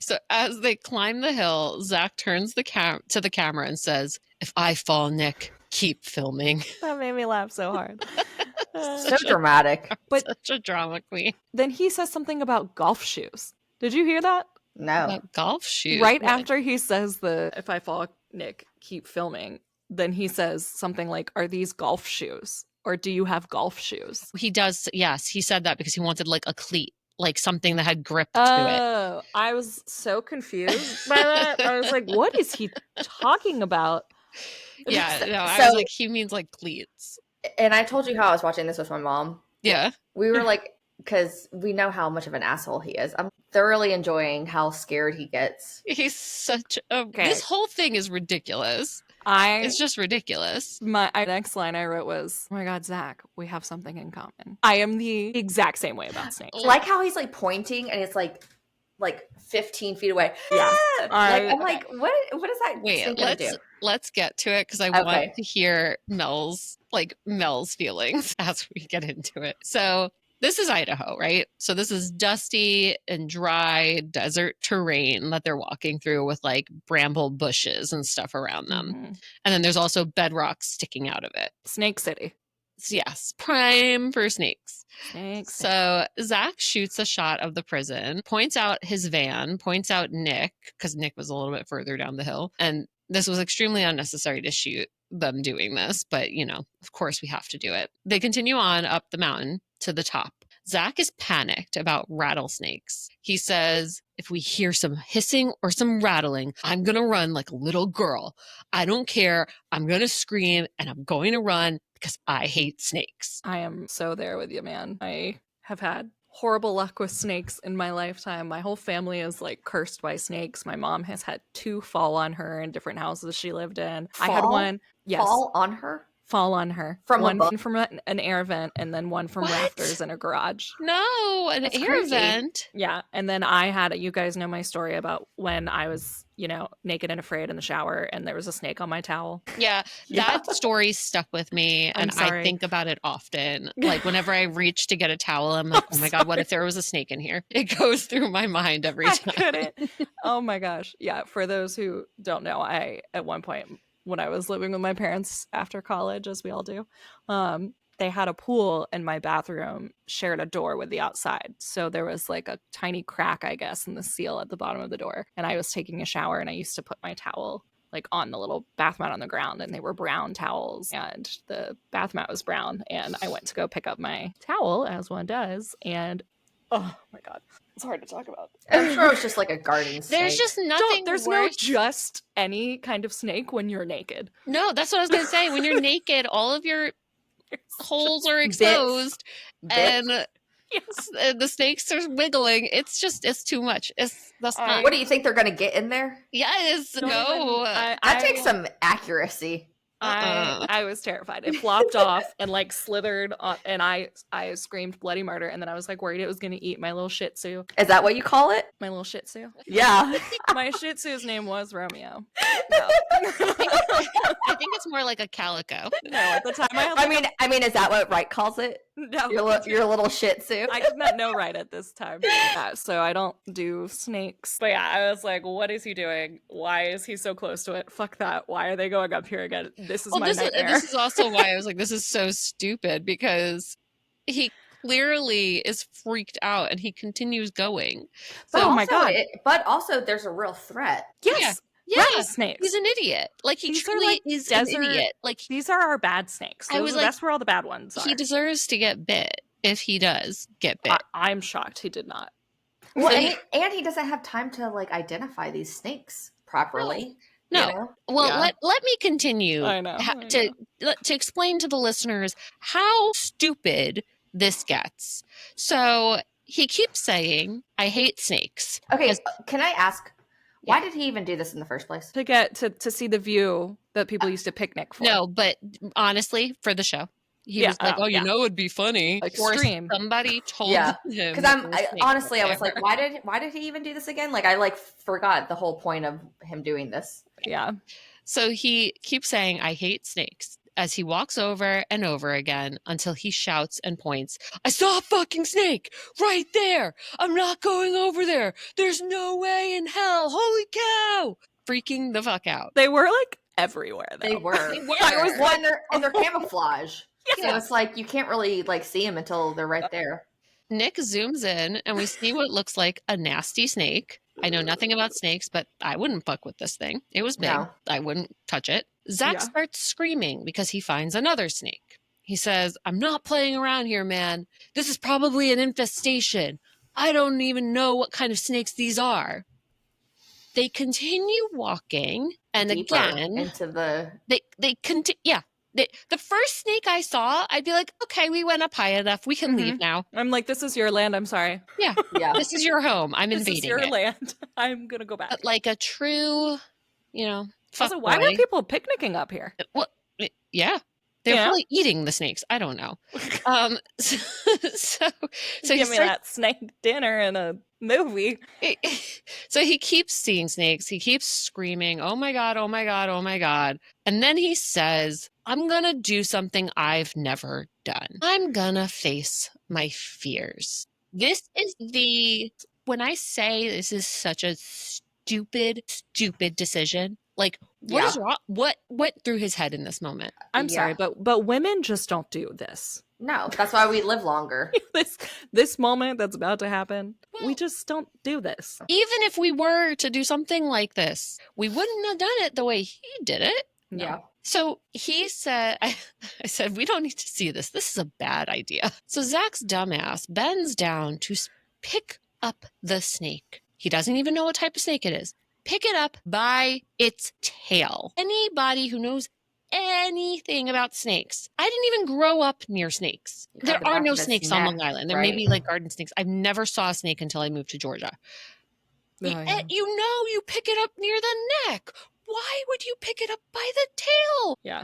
So as they climb the hill, Zach turns to the camera and says, "If I fall, Nick, keep filming." That made me laugh so hard. So dramatic. But such a drama queen. Then he says something about golf shoes. Did you hear that? No. About golf shoes? Right after he says "if I fall, Nick, keep filming," then he says something like, "Are these golf shoes? Or do you have golf shoes?" He does. Yes, he said that because he wanted like a cleat, like something that had grip to Oh, I was so confused by that. I was like, what is he talking about? it. Yeah, no, I So- was like, he means like cleats. And I told you how I was watching this with my mom. Yeah. We were like, because we know how much of an asshole he is. I'm thoroughly enjoying how scared he gets. He's such a... This whole thing is ridiculous. It's just ridiculous. My next line I wrote was, "Oh my God, Zach, we have something in common." I am the exact same way about snakes. Like how he's like pointing and it's like 15 feet away. Yeah. I'm like, what is that? Wait, snake gonna do? let's get to it because I want to hear Mel's feelings as we get into it. So this is Idaho, right? So this is dusty and dry desert terrain that they're walking through with like bramble bushes and stuff around them. Mhm. And then there's also bedrock sticking out of it. Snake City. Yes, prime for snakes. Snakes. So Zach shoots a shot of the prison, points out his van, points out Nick, because Nick was a little bit further down the hill. And this was extremely unnecessary to shoot them doing this, but of course we have to do it. They continue on up the mountain to the top. Zach is panicked about rattlesnakes. He says, "If we hear some hissing or some rattling, I'm going to run like a little girl. I don't care. I'm going to scream and I'm going to run because I hate snakes." I am so there with you, man. I have had horrible luck with snakes in my lifetime. My whole family is like cursed by snakes. My mom has had 2 fall on her in different houses she lived in. I had one. Yes. Fall on her? Fall on her. From one above? from an air vent and then one from rafters in a garage. No, an That's air crazy. vent. Yeah. And then I had, you guys know my story about when I was, naked and afraid in the shower and there was a snake on my towel. Yeah, that story stuck with me and I think about it often. Like whenever I reach to get a towel, I'm like, oh my God, what if there was a snake in here? It goes through my mind every time. I couldn't. Oh my gosh. Yeah. For those who don't know, I, at one point, when I was living with my parents after college, as we all do, they had a pool and my bathroom shared a door with the outside. So there was like a tiny crack, I guess, in the seal at the bottom of the door. And I was taking a shower and I used to put my towel like on the little bath mat on the ground, and they were brown towels and the bath mat was brown. And I went to go pick up my towel, as one does, and oh my God, it's hard to talk about. I'm sure it's just like a garden snake. There's just nothing There's worse. no just any kind of snake when you're naked. No, that's what I was going to say. When you're naked, all of your holes are exposed and the snakes are wiggling. It's too much. That's not. What do you think they're gonna get in there? Yes, no. That takes some accuracy. I was terrified. It flopped off and like slithered on, and I screamed bloody murder, and then I was like worried it was going to eat my little Shih Tzu. Is that what you call it? My little Shih Tzu. Yeah. My Shih Tzu's name was Romeo. I think it's more like a calico. No, at the time I had I mean, is that what Wright calls it? no. Your little Shih Tzu. I did not know right at this time. Yeah, so I don't do snakes. But yeah, I was like, what is he doing? Why is he so close to it? Fuck that. Why are they going up here again? This is my nightmare. This is also why I was like, this is so stupid, because he clearly is freaked out and he continues going. But So oh my God. but also, there's a real threat. Yes. Yeah, rattlesnakes. he's an idiot. Like, he These are, truly like, is an desert- idiot. Like, These are our bad snakes. I was like, That's where all the bad ones are. he deserves to get bit if he does get bit. I'm shocked he did not. Well, So and he doesn't have time to like identify these snakes properly. No. You know? Well, Yeah. let me continue I know. to explain to the listeners how stupid this gets. So he keeps saying, I hate snakes. Okay, 'Cause- can I ask, why did he even do this in the first place? To get to see the view that people used to picnic for. No, but honestly, for the show. He was like, you know, it'd be funny. Extreme. Or somebody told Yeah. him. Because that there were snakes honestly, I was there. like, why did he even do this again? Like, I like forgot the whole point of him doing this. Yeah. So he keeps saying, I hate snakes, as he walks over and over again until he shouts and points, I saw a fucking snake right there. I'm not going over there. There's no way in hell. Holy cow. Freaking the fuck out. They were like everywhere though. They were. They were. I was well, and they're camouflage. Yeah. So it's like you can't really like see them until they're right there. Nick zooms in and we see what looks like a nasty snake. I know nothing about snakes, but I wouldn't fuck with this thing. It was big. No. I wouldn't touch it. Zach Yeah. starts screaming because he finds another snake. He says, I'm not playing around here, man. This is probably an infestation. I don't even know what kind of snakes these are. They continue walking, and Deeper again, into the they continue. Yeah. The first snake I saw, I'd be like, okay, we went up high enough. We can leave now. I'm like, this is your land. I'm sorry. Yeah. yeah. This is your home. I'm This is invading your it. land. I'm gonna go back. But like a true, fuck Also, why boy. were people picnicking up here? Well, yeah. They're Yeah. probably eating the snakes. I don't know. So he Give me starts- that snake dinner and a movie. So he keeps seeing snakes. He keeps screaming, oh my God, oh my God, oh my God. And then he says, I'm going to do something I've never done. I'm going to face my fears. This is when I say this is such a stupid decision, like what is wrong? What went through his head in this moment? I'm Yeah. sorry, but women just don't do this. No, that's why we live longer. this moment that's about to happen, we just don't do this. Even if we were to do something like this, we wouldn't have done it the way he did it. No. Yeah. So he said, I said, we don't need to see this. This is a bad idea. So Zach's dumbass bends down to pick up the snake. He doesn't even know what type of snake it is. Pick it up by its tail. Anybody who knows anything about snakes. I didn't even grow up near snakes. You got There the are back no of its snakes on neck, Long Island. There may right? be like garden snakes. I've never saw a snake until I moved to Georgia. Oh, yeah. You pick it up near the neck. Why would you pick it up by the tail? Yeah.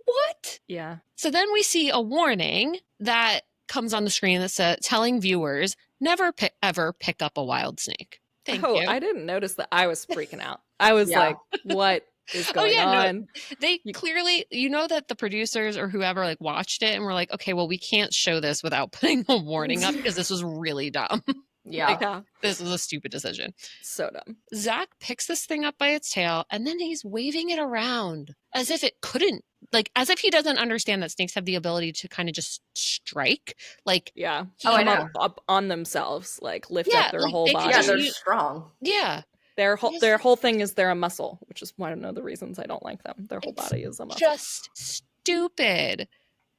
What? Yeah. So then we see a warning that comes on the screen that says, telling viewers, never ever pick up a wild snake. Thank you. I didn't notice that. I was freaking out. I was Yeah. like, what is going on? They clearly, that the producers or whoever like watched it and were like, okay, well, we can't show this without putting a warning up because this was really dumb. Yeah. Yeah. This was a stupid decision. So dumb. Zach picks this thing up by its tail and then he's waving it around as if it couldn't, like, as if he doesn't understand that snakes have the ability to kind of just strike. Like, Yeah. Oh, I Come know. up on themselves, like lift Yeah, up their like, whole they can body. Yeah, just they're use- strong. yeah. Their Yes. whole thing is they're a muscle, which is one of the reasons I don't like them. Their whole It's body is a muscle. Just stupid.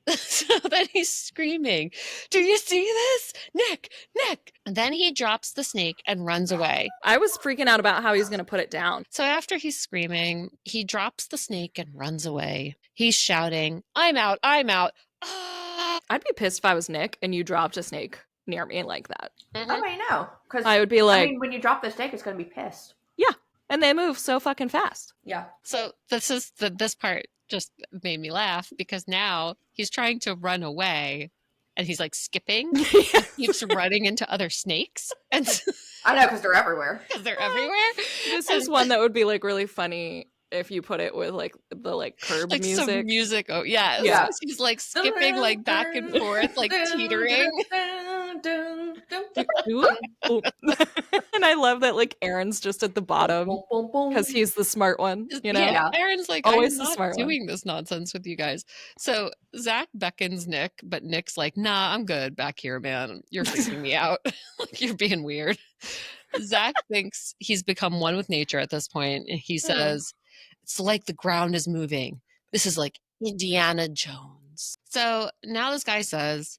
So then he's screaming, do you see this? Nick! And then he drops the snake and runs away. I was freaking out about how he's going to put it down. So after he's screaming, he drops the snake and runs away. He's shouting, I'm out. Ah! I'd be pissed if I was Nick and you dropped a snake near me like that. Oh, I know. Because I would be like, when you drop the snake, it's going to be pissed. and they move so fucking fast. Yeah. So this part just made me laugh because now he's trying to run away and he's like skipping, keeps running into other snakes and I know, because they're everywhere. because they're everywhere. This is one that would be like really funny if you put it with like the like curb Like some music. music. Oh yeah. Yeah. He's like skipping like back and forth, like teetering. Ooh. And I love that like Aaron's just at the bottom because he's the smart one, you know? Yeah, Aaron's like, Always I'm the not smart one. doing this nonsense with you guys. So Zach beckons Nick, but Nick's like, nah, I'm good back here, man. You're freaking me out. Like, you're being weird. Zach thinks he's become one with nature at this point. And he says, it's like the ground is moving. This is like Indiana Jones. So now this guy says,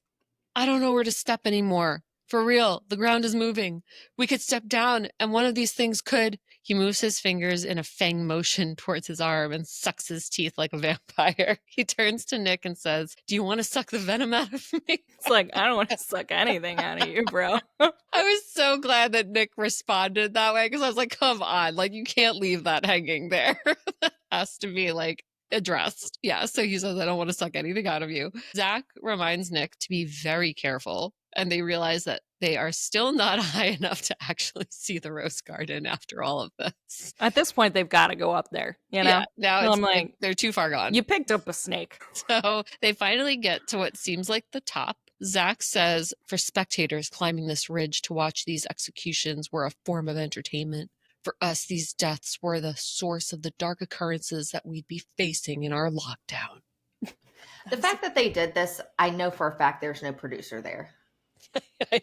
I don't know where to step anymore. For real, the ground is moving. We could step down and one of these things could. He moves his fingers in a fang motion towards his arm and sucks his teeth like a vampire. He turns to Nick and says, do you want to suck the venom out of me? It's like, I don't want to suck anything out of you, bro. I was so glad that Nick responded that way because I was like, come on, like you can't leave that hanging there. That has to be like addressed. Yeah, so he says, I don't want to suck anything out of you. Zach reminds Nick to be very careful, and they realize that they are still not high enough to actually see the rose garden after all of this. At this point, they've got to go up there, you know? Yeah, now So it's I'm like like, they're too far gone. you picked up a snake. So they finally get to what seems like the top. Zach says, for spectators climbing this ridge to watch these executions were a form of entertainment. For us, these deaths were the source of the dark occurrences that we'd be facing in our lockdown. The fact that they did this, I know for a fact there's no producer there.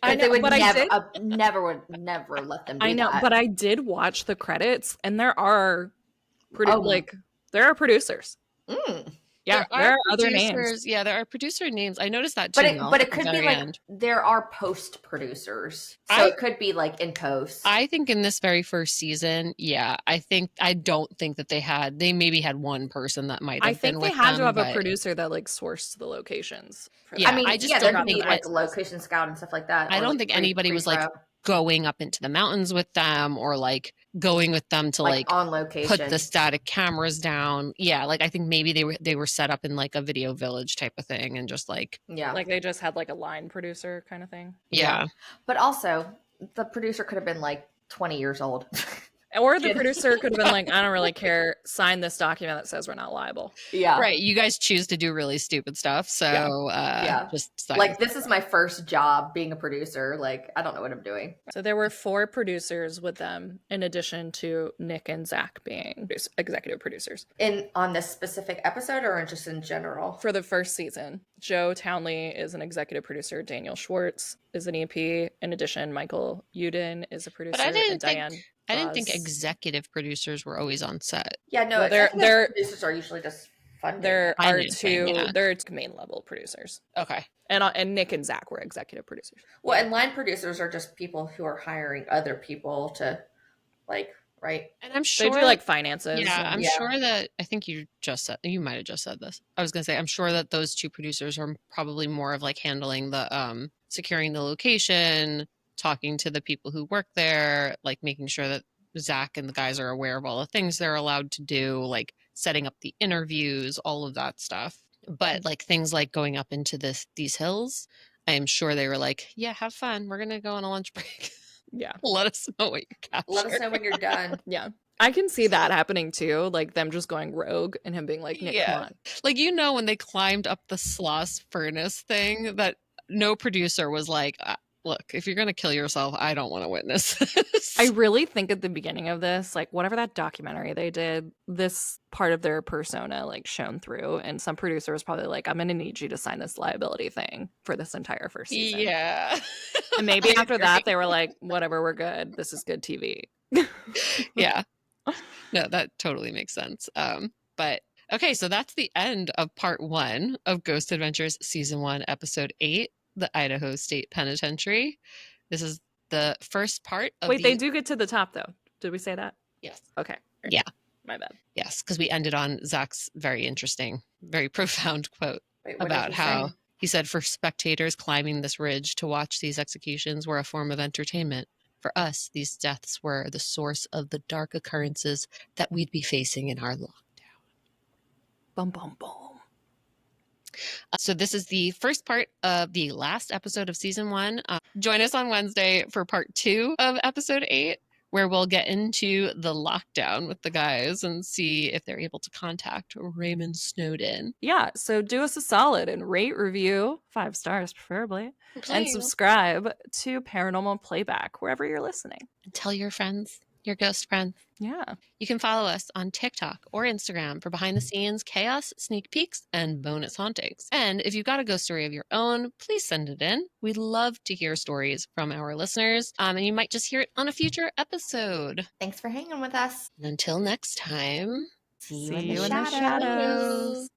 I They know, would but never let them do I know, that. but I did watch the credits, and there are Oh. there are producers. Mm. Yeah, there are other names. Yeah, there are producer names. I noticed that too. But it could be like end. there are post producers, so it could be like in post. I think in this very first season, yeah, I don't think that they maybe had one person that might have I think been they with had them, to have a but- producer that like sourced the locations. for Yeah, that. I mean, I just there don't could be think like that- location scout and stuff like that. I or, don't like, think anybody was like pre-pro, going up into the mountains with them or like going with them to like on location. put the static cameras down. Yeah, like I think maybe they were set up in like a video village type of thing and just like Yeah, Like they just had like a line producer kind of thing. yeah. but also the producer could have been like 20 years old. Or the producer could have been like, I don't really care. Sign this document that says we're not liable. Yeah, Right, you guys choose to do really stupid stuff, so Yeah. just sign Like it. this is my first job being a producer. Like I don't know what I'm doing. So there were 4 producers with them, in addition to Nick and Zach being executive producers. On this specific episode or just in general? For the first season, Joe Townley is an executive producer. Daniel Schwartz is an EP. In addition, Michael Uden is a producer. I didn't and think- Diane I didn't think Ross. executive producers were always on set. Yeah, no. Well, executive they're- producers are usually just funded. There are Financing, 2. yeah. There are 2 main level producers, Okay. and Nick and Zach were executive producers. Well, and line producers are just people who are hiring other people to, like, right? And I'm They sure do like finances. yeah, and- I'm Yeah. sure that I think you might have just said this. I was gonna say I'm sure that those 2 producers are probably more of like handling the securing the location, talking to the people who work there, like making sure that Zach and the guys are aware of all the things they're allowed to do, like setting up the interviews, all of that stuff. But like things like going up into these hills, I am sure they were like, yeah, have fun. We're gonna go on a lunch break. Yeah. Let us know what you capture. Let us know when you're done. Yeah. I can see that happening too, like them just going rogue and him being like, Nick, Yeah. come on. Like, when they climbed up the Sloss furnace thing, that no producer was like, look, if you're going to kill yourself, I don't want to witness this. I really think at the beginning of this, like whatever that documentary they did, this part of their persona like shone through, and some producer was probably like, I'm going to need you to sign this liability thing for this entire first season. Yeah. And maybe I after agree. that, they were like, whatever, we're good. This is good TV. Yeah. No, that totally makes sense. But okay, so that's the end of part 1 of Ghost Adventures Season 1, Episode 8, the Idaho State Penitentiary. This is the first part of Wait, they do get to the top though. Did we say that? Yes. Okay. Great. Yeah. My bad. Yes, because we ended on Zach's very interesting, very profound quote Wait, what did about he how say? he said, for spectators climbing this ridge to watch these executions were a form of entertainment. For us, these deaths were the source of the dark occurrences that we'd be facing in our lockdown. Bum, bum, bum. So this is the first part of the last episode of season 1. Join us on Wednesday for part 2 of episode 8, where we'll get into the lockdown with the guys and see if they're able to contact Raymond Snowden. Yeah. So do us a solid and rate, review, 5 stars preferably, and Please. subscribe to Paranormal Playback wherever you're listening. Tell your friends. your ghost friends. Yeah. You can follow us on TikTok or Instagram for behind the scenes chaos, sneak peeks, and bonus hauntings. And if you've got a ghost story of your own, please send it in. We'd love to hear stories from our listeners, and you might just hear it on a future episode. Thanks for hanging with us. And until next time, See you See in you the in the shadows. shadows.